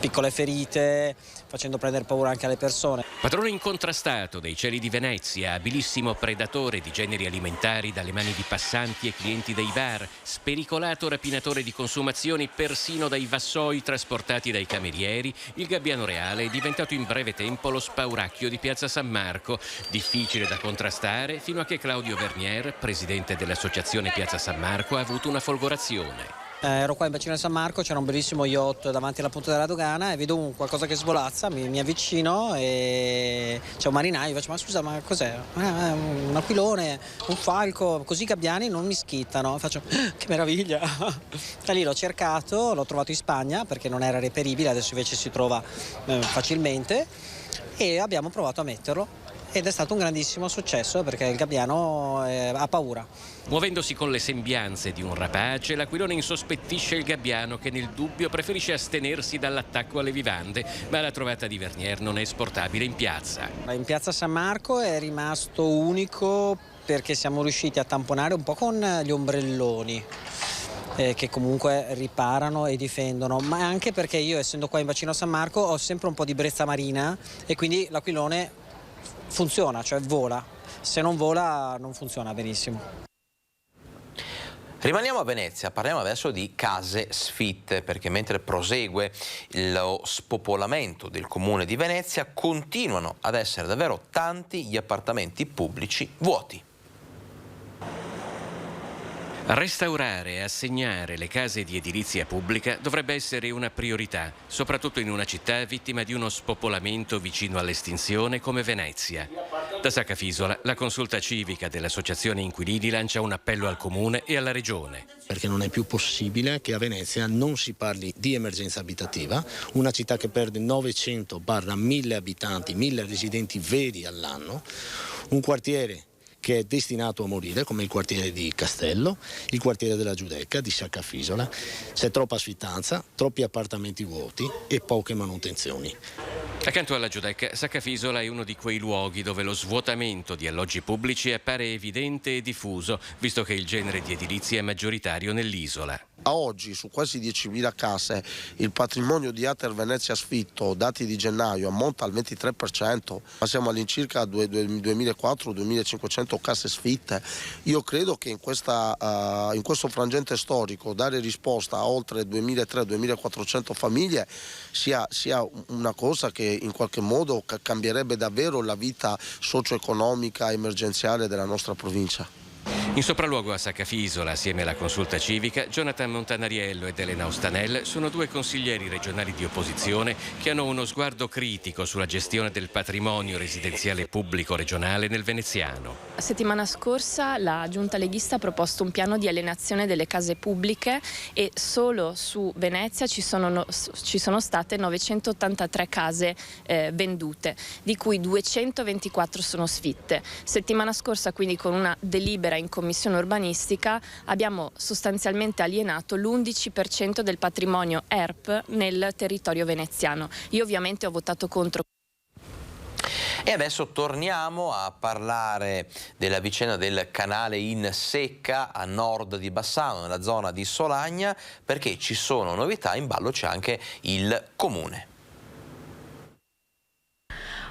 piccole ferite, facendo prendere paura anche alle persone. Padrone incontrastato dei cieli di Venezia, abilissimo predatore di generi alimentari dalle mani di passanti e clienti dei bar, spericolato rapinatore di consumazioni persino dai vassoi trasportati dai camerieri, il gabbiano reale è diventato in breve tempo lo spauracchio di piazza San Marco, difficile da contrastare fino a che Claudio Vernier, presidente dell'associazione Piazza San Marco, ha avuto una folgorazione. Ero qua in bacino di San Marco, c'era un bellissimo yacht davanti alla punta della dogana e vedo qualcosa che svolazza, mi avvicino e c'è un marinaio, faccio: ma scusa, ma cos'è? Un aquilone, un falco, così i gabbiani non mi schittano. Faccio: che meraviglia! Da lì l'ho cercato, l'ho trovato in Spagna perché non era reperibile, adesso invece si trova facilmente e abbiamo provato a metterlo. Ed è stato un grandissimo successo perché il gabbiano ha paura. Muovendosi con le sembianze di un rapace, l'aquilone insospettisce il gabbiano che nel dubbio preferisce astenersi dall'attacco alle vivande, ma la trovata di Vernier non è esportabile in piazza. In piazza San Marco è rimasto unico perché siamo riusciti a tamponare un po' con gli ombrelloni. Che comunque riparano e difendono, ma anche perché io, essendo qua in bacino a San Marco, ho sempre un po' di brezza marina e quindi l'aquilone funziona, cioè vola. Se non vola non funziona benissimo. Rimaniamo a Venezia, parliamo adesso di case sfitte, perché mentre prosegue lo spopolamento del comune di Venezia, continuano ad essere davvero tanti gli appartamenti pubblici vuoti. Restaurare e assegnare le case di edilizia pubblica dovrebbe essere una priorità, soprattutto in una città vittima di uno spopolamento vicino all'estinzione come Venezia. Da Saccafisola, la consulta civica dell'Associazione Inquilini lancia un appello al Comune e alla Regione. Perché non è più possibile che a Venezia non si parli di emergenza abitativa, una città che perde 900-1000 abitanti, 1000 residenti veri all'anno, un quartiere che è destinato a morire, come il quartiere di Castello, il quartiere della Giudecca, di Saccafisola. C'è troppa svittanza, troppi appartamenti vuoti e poche manutenzioni. Accanto alla Giudecca, Saccafisola è uno di quei luoghi dove lo svuotamento di alloggi pubblici appare evidente e diffuso, visto che il genere di edilizia è maggioritario nell'isola. A oggi su quasi 10.000 case il patrimonio di Ater Venezia Sfitto, dati di gennaio, ammonta al 23%, ma siamo all'incirca a 2.400-2.500 case sfitte. Io credo che in questo frangente storico dare risposta a oltre 2.300-2.400 famiglie sia una cosa che in qualche modo cambierebbe davvero la vita socio-economica emergenziale della nostra provincia. In sopralluogo a Saccafisola, assieme alla consulta civica, Jonathan Montanariello ed Elena Ostanel sono due consiglieri regionali di opposizione che hanno uno sguardo critico sulla gestione del patrimonio residenziale pubblico regionale nel veneziano. La settimana scorsa la giunta leghista ha proposto un piano di alienazione delle case pubbliche e solo su Venezia ci sono state 983 case vendute, di cui 224 sono sfitte. Settimana scorsa, quindi, con una delibera in Commissione urbanistica abbiamo sostanzialmente alienato l'11% del patrimonio ERP nel territorio veneziano. Io ovviamente ho votato contro. E adesso torniamo a parlare della vicenda del canale in secca a nord di Bassano, nella zona di Solagna, perché ci sono novità, in ballo c'è anche il comune.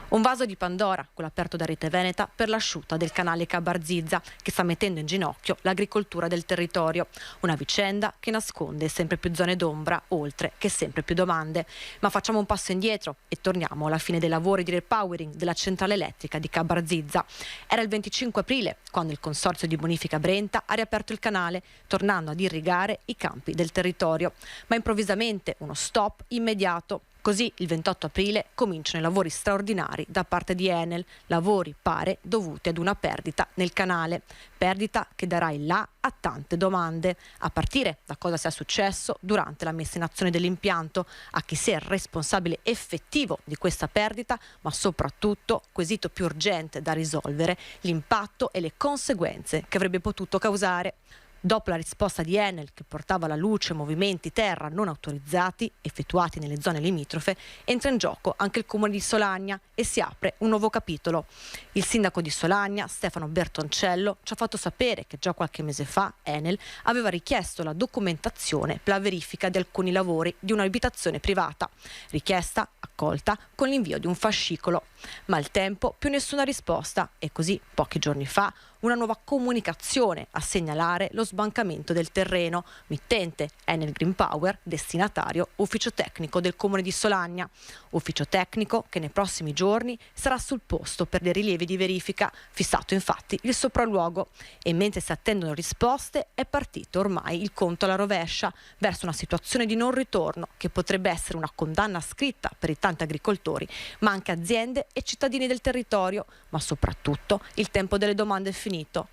Un vaso di Pandora, quello aperto da Rete Veneta, per l'asciutta del canale Cabarzizza, che sta mettendo in ginocchio l'agricoltura del territorio. Una vicenda che nasconde sempre più zone d'ombra, oltre che sempre più domande. Ma facciamo un passo indietro e torniamo alla fine dei lavori di repowering della centrale elettrica di Cabarzizza. Era il 25 aprile, quando il consorzio di bonifica Brenta ha riaperto il canale, tornando ad irrigare i campi del territorio. Ma improvvisamente uno stop immediato. Così il 28 aprile cominciano i lavori straordinari da parte di Enel, lavori pare dovuti ad una perdita nel canale, perdita che darà il là a tante domande, a partire da cosa sia successo durante la messa in azione dell'impianto, a chi sia il responsabile effettivo di questa perdita, ma soprattutto, quesito più urgente da risolvere, l'impatto e le conseguenze che avrebbe potuto causare. Dopo la risposta di Enel, che portava alla luce movimenti terra non autorizzati effettuati nelle zone limitrofe, entra in gioco anche il comune di Solagna e si apre un nuovo capitolo. Il sindaco di Solagna, Stefano Bertoncello, ci ha fatto sapere che già qualche mese fa Enel aveva richiesto la documentazione per la verifica di alcuni lavori di un'abitazione privata, richiesta accolta con l'invio di un fascicolo. Ma al tempo più nessuna risposta e così pochi giorni fa una nuova comunicazione a segnalare lo sbancamento del terreno, mittente Enel Green Power, destinatario ufficio tecnico del comune di Solagna. Ufficio tecnico che nei prossimi giorni sarà sul posto per dei rilievi di verifica, fissato infatti il sopralluogo. E mentre si attendono risposte è partito ormai il conto alla rovescia verso una situazione di non ritorno che potrebbe essere una condanna scritta per i tanti agricoltori, ma anche aziende e cittadini del territorio, ma soprattutto il tempo delle domande è finito.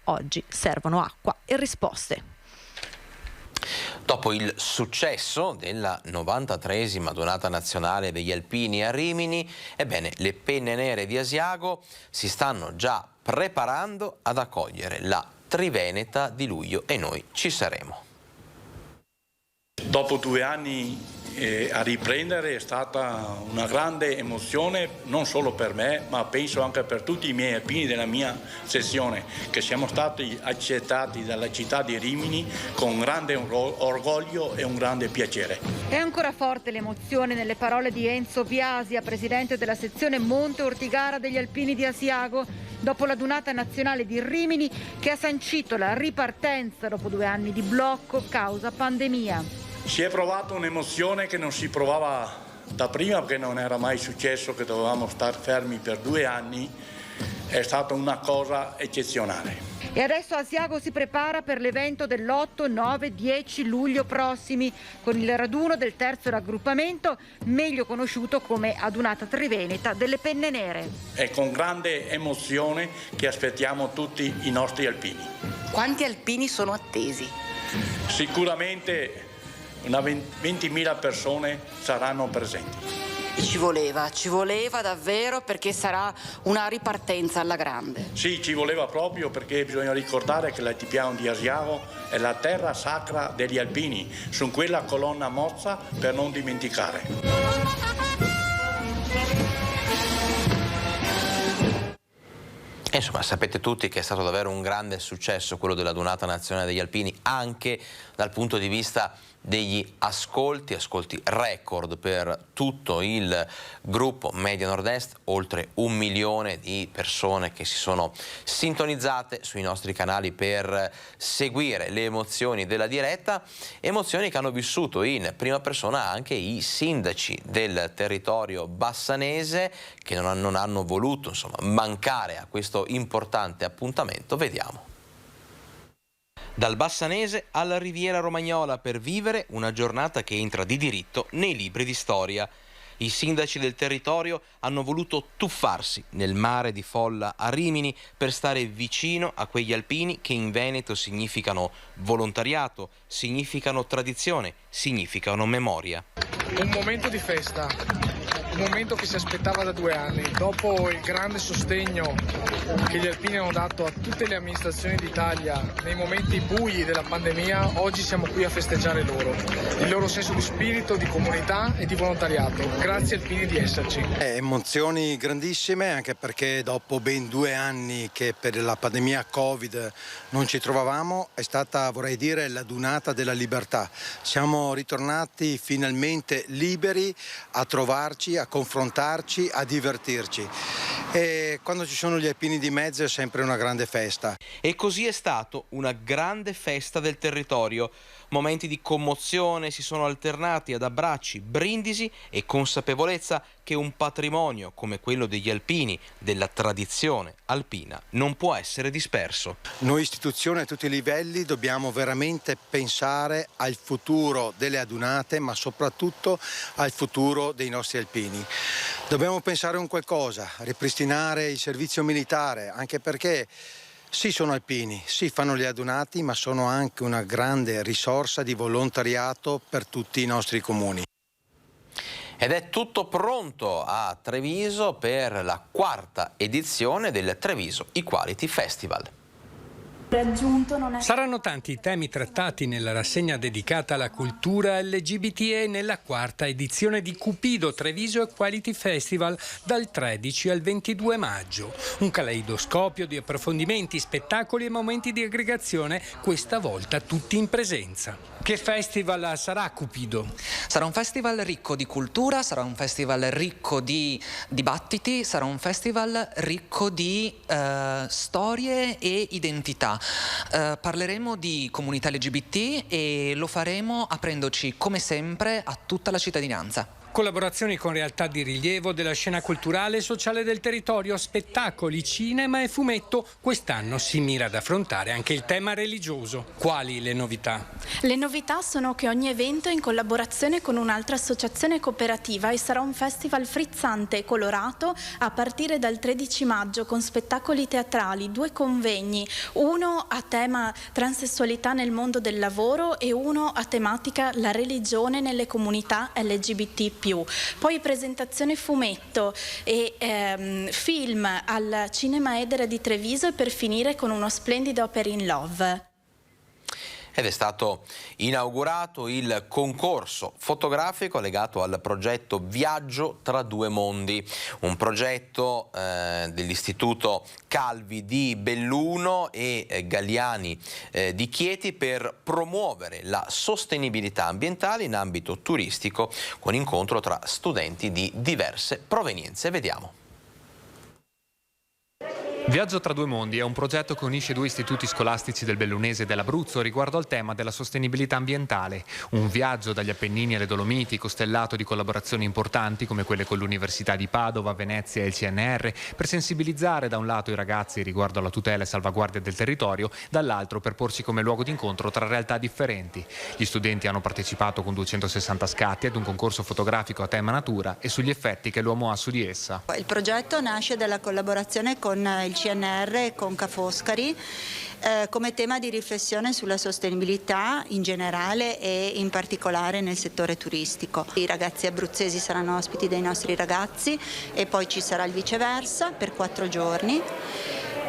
Oggi servono acqua e risposte. Dopo il successo della 93esima donata nazionale degli alpini a Rimini, ebbene, le penne nere di Asiago si stanno già preparando ad accogliere la Triveneta di luglio e noi ci saremo. Dopo 2 anni a riprendere è stata una grande emozione, non solo per me, ma penso anche per tutti i miei alpini della mia sezione, che siamo stati accettati dalla città di Rimini con grande orgoglio e un grande piacere. È ancora forte l'emozione nelle parole di Enzo Biasia, presidente della sezione Monte Ortigara degli alpini di Asiago, dopo la donata nazionale di Rimini che ha sancito la ripartenza dopo 2 anni di blocco causa pandemia. Si è provato un'emozione che non si provava da prima, perché non era mai successo che dovevamo stare fermi per 2 anni. È stata una cosa eccezionale. E adesso Asiago si prepara per l'evento dell'8, 9, 10 luglio prossimi, con il raduno del terzo raggruppamento, meglio conosciuto come Adunata Triveneta delle Penne Nere. È con grande emozione che aspettiamo tutti i nostri alpini. Quanti alpini sono attesi? Sicuramente una 20.000 persone saranno presenti. Ci voleva davvero, perché sarà una ripartenza alla grande. Sì, ci voleva proprio, perché bisogna ricordare che l'altipiano di Asiago è la terra sacra degli alpini, su quella colonna mozza per non dimenticare. Insomma, sapete tutti che è stato davvero un grande successo quello della donata nazionale degli alpini, anche dal punto di vista degli ascolti record per tutto il gruppo Media Nord-Est, oltre 1 milione di persone che si sono sintonizzate sui nostri canali per seguire le emozioni della diretta, emozioni che hanno vissuto in prima persona anche i sindaci del territorio bassanese, che non hanno voluto, insomma, mancare a questo importante appuntamento. Vediamo. Dal Bassanese alla Riviera Romagnola per vivere una giornata che entra di diritto nei libri di storia. I sindaci del territorio hanno voluto tuffarsi nel mare di folla a Rimini per stare vicino a quegli alpini che in Veneto significano volontariato, significano tradizione, significano memoria. Un momento di festa, un momento che si aspettava da 2 anni, dopo il grande sostegno che gli alpini hanno dato a tutte le amministrazioni d'Italia nei momenti bui della pandemia. Oggi siamo qui a festeggiare il loro senso di spirito, di comunità e di volontariato. Grazie alpini di esserci. Emozioni grandissime, anche perché dopo ben 2 anni che per la pandemia Covid non ci trovavamo, è stata, vorrei dire, la dunata della libertà. Siamo ritornati finalmente liberi a trovarci, a confrontarci, a divertirci. E quando ci sono gli alpini di mezzo è sempre una grande festa. E così è stato, una grande festa del territorio. Momenti di commozione si sono alternati ad abbracci, brindisi e consapevolezza che un patrimonio come quello degli alpini, della tradizione alpina, non può essere disperso. Noi istituzioni a tutti i livelli dobbiamo veramente pensare al futuro delle adunate, ma soprattutto al futuro dei nostri alpini. Dobbiamo pensare a un qualcosa, ripristinare il servizio militare, anche perché sì, sono alpini, sì, fanno gli adunati, ma sono anche una grande risorsa di volontariato per tutti i nostri comuni. Ed è tutto pronto a Treviso per la 4ª edizione del Treviso Equality Festival. Saranno tanti i temi trattati nella rassegna dedicata alla cultura LGBT e nella 4ª edizione di Cupido Treviso Equality Festival dal 13 al 22 maggio. Un caleidoscopio di approfondimenti, spettacoli e momenti di aggregazione, questa volta tutti in presenza. Che festival sarà Cupido? Sarà un festival ricco di cultura, sarà un festival ricco di dibattiti, sarà un festival ricco di storie e identità. Parleremo di comunità LGBT e lo faremo aprendoci come sempre a tutta la cittadinanza. Collaborazioni con realtà di rilievo della scena culturale e sociale del territorio, spettacoli, cinema e fumetto. Quest'anno si mira ad affrontare anche il tema religioso. Quali le novità? Le novità sono che ogni evento è in collaborazione con un'altra associazione cooperativa e sarà un festival frizzante e colorato a partire dal 13 maggio con spettacoli teatrali, 2 convegni, uno a tema transessualità nel mondo del lavoro e uno a tematica la religione nelle comunità LGBT+. Poi presentazione fumetto e film al Cinema Edera di Treviso e per finire con uno splendido Opera in Love. Ed è stato inaugurato il concorso fotografico legato al progetto Viaggio tra 2 mondi, un progetto dell'Istituto Calvi di Belluno e Galliani di Chieti per promuovere la sostenibilità ambientale in ambito turistico con incontro tra studenti di diverse provenienze. Vediamo. Viaggio tra 2 mondi è un progetto che unisce 2 istituti scolastici del Bellunese e dell'Abruzzo riguardo al tema della sostenibilità ambientale. Un viaggio dagli Appennini alle Dolomiti, costellato di collaborazioni importanti come quelle con l'Università di Padova, Venezia e il CNR, per sensibilizzare da un lato i ragazzi riguardo alla tutela e salvaguardia del territorio, dall'altro per porsi come luogo d'incontro tra realtà differenti. Gli studenti hanno partecipato con 260 scatti ad un concorso fotografico a tema natura e sugli effetti che l'uomo ha su di essa. Il progetto nasce dalla collaborazione con il CNR e con Ca' Foscari come tema di riflessione sulla sostenibilità in generale e in particolare nel settore turistico. I ragazzi abruzzesi saranno ospiti dei nostri ragazzi e poi ci sarà il viceversa per 4 giorni.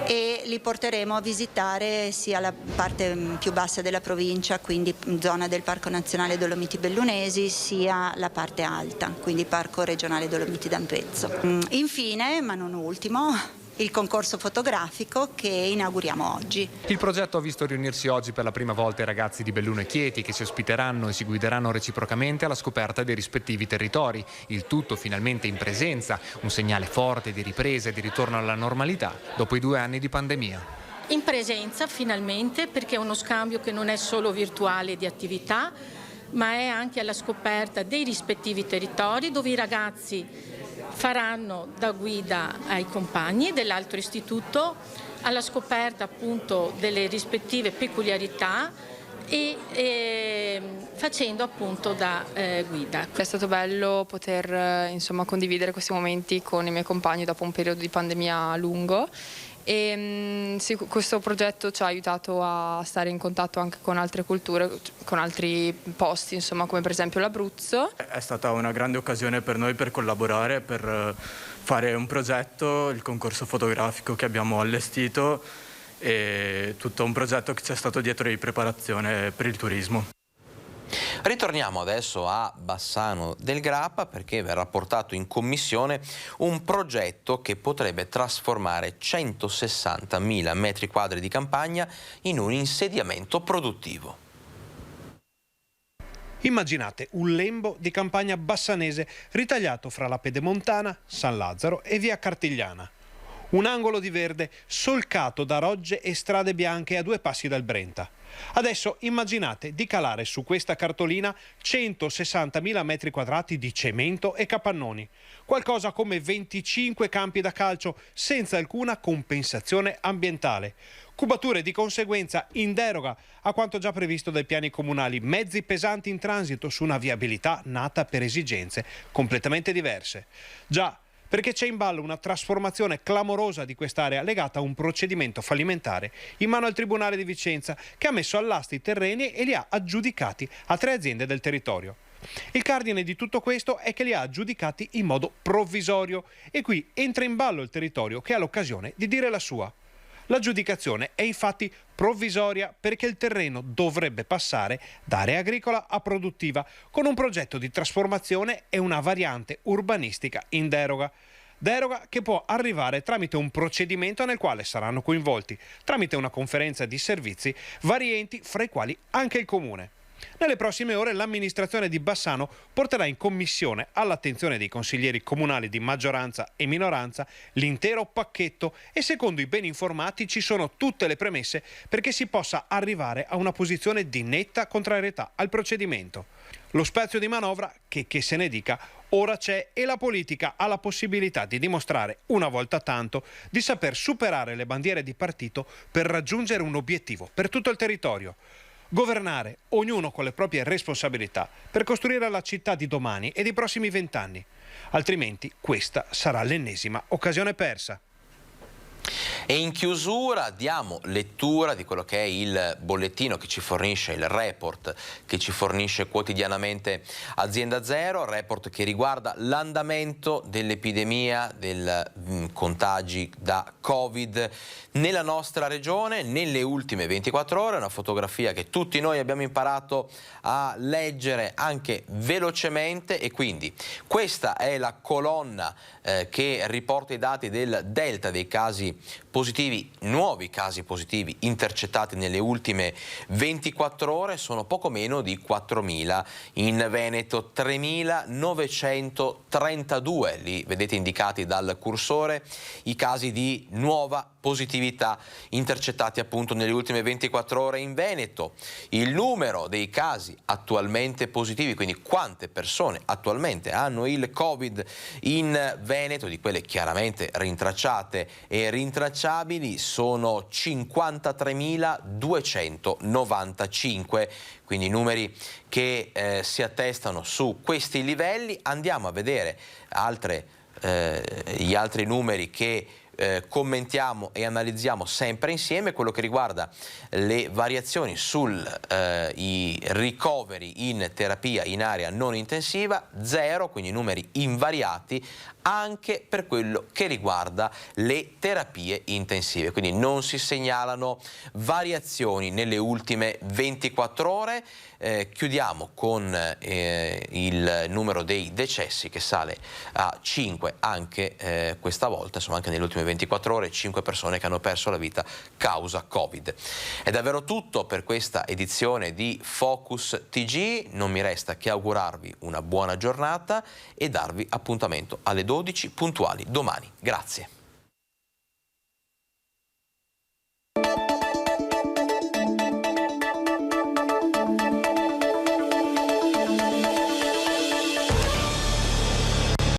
E li porteremo a visitare sia la parte più bassa della provincia, quindi zona del Parco Nazionale Dolomiti Bellunesi, sia la parte alta, quindi Parco Regionale Dolomiti d'Ampezzo. Infine, ma non ultimo, il concorso fotografico che inauguriamo oggi. Il progetto ha visto riunirsi oggi per la prima volta i ragazzi di Belluno e Chieti che si ospiteranno e si guideranno reciprocamente alla scoperta dei rispettivi territori. Il tutto finalmente in presenza, un segnale forte di ripresa e di ritorno alla normalità dopo i 2 anni di pandemia. In presenza finalmente, perché è uno scambio che non è solo virtuale di attività, ma è anche alla scoperta dei rispettivi territori dove i ragazzi faranno da guida ai compagni dell'altro istituto alla scoperta appunto delle rispettive peculiarità e facendo appunto da guida. È stato bello poter condividere questi momenti con i miei compagni dopo un periodo di pandemia lungo. E sì, questo progetto ci ha aiutato a stare in contatto anche con altre culture, con altri posti, come per esempio l'Abruzzo. È stata una grande occasione per noi per collaborare, per fare un progetto, il concorso fotografico che abbiamo allestito e tutto un progetto che c'è stato dietro di preparazione per il turismo. Ritorniamo adesso a Bassano del Grappa perché verrà portato in commissione un progetto che potrebbe trasformare 160.000 metri quadri di campagna in un insediamento produttivo. Immaginate un lembo di campagna bassanese ritagliato fra la Pedemontana, San Lazzaro e via Cartigliana. Un angolo di verde solcato da rogge e strade bianche a 2 passi dal Brenta. Adesso immaginate di calare su questa cartolina 160.000 metri quadrati di cemento e capannoni, qualcosa come 25 campi da calcio senza alcuna compensazione ambientale. Cubature di conseguenza in deroga a quanto già previsto dai piani comunali, mezzi pesanti in transito su una viabilità nata per esigenze completamente diverse. Già, perché c'è in ballo una trasformazione clamorosa di quest'area legata a un procedimento fallimentare in mano al Tribunale di Vicenza che ha messo all'asta i terreni e li ha aggiudicati a 3 aziende del territorio. Il cardine di tutto questo è che li ha aggiudicati in modo provvisorio e qui entra in ballo il territorio che ha l'occasione di dire la sua. L'aggiudicazione è infatti provvisoria perché il terreno dovrebbe passare da area agricola a produttiva con un progetto di trasformazione e una variante urbanistica in deroga. Deroga che può arrivare tramite un procedimento nel quale saranno coinvolti, tramite una conferenza di servizi, vari enti fra i quali anche il Comune. Nelle prossime ore l'amministrazione di Bassano porterà in commissione all'attenzione dei consiglieri comunali di maggioranza e minoranza l'intero pacchetto e secondo i ben informati ci sono tutte le premesse perché si possa arrivare a una posizione di netta contrarietà al procedimento. Lo spazio di manovra, che se ne dica, ora c'è e la politica ha la possibilità di dimostrare una volta tanto di saper superare le bandiere di partito per raggiungere un obiettivo per tutto il territorio. Governare, ognuno con le proprie responsabilità, per costruire la città di domani e dei prossimi 20 anni. Altrimenti questa sarà l'ennesima occasione persa. E in chiusura diamo lettura di quello che è il bollettino che ci fornisce, il report che ci fornisce quotidianamente Azienda Zero, report che riguarda l'andamento dell'epidemia, dei contagi da Covid nella nostra regione nelle ultime 24 ore, una fotografia che tutti noi abbiamo imparato a leggere anche velocemente e quindi questa è la colonna che riporta i dati del delta dei casi positivi, nuovi casi positivi intercettati nelle ultime 24 ore, sono poco meno di 4.000, in Veneto 3.932, li vedete indicati dal cursore, i casi di nuova positività intercettati appunto nelle ultime 24 ore in Veneto. Il numero dei casi attualmente positivi, quindi quante persone attualmente hanno il Covid in Veneto, di quelle chiaramente rintracciate e rintracciabili, sono 53.295, quindi numeri che si attestano su questi livelli. Andiamo a vedere gli altri numeri che commentiamo e analizziamo sempre insieme. Quello che riguarda le variazioni sui ricoveri in terapia in area non intensiva, 0, quindi numeri invariati anche per quello che riguarda le terapie intensive, quindi non si segnalano variazioni nelle ultime 24 ore. Chiudiamo con il numero dei decessi che sale a 5 anche questa volta, insomma anche nelle ultime 24 ore 5 persone che hanno perso la vita causa Covid. È davvero tutto per questa edizione di Focus TG, non mi resta che augurarvi una buona giornata e darvi appuntamento alle 12 puntuali domani. Grazie.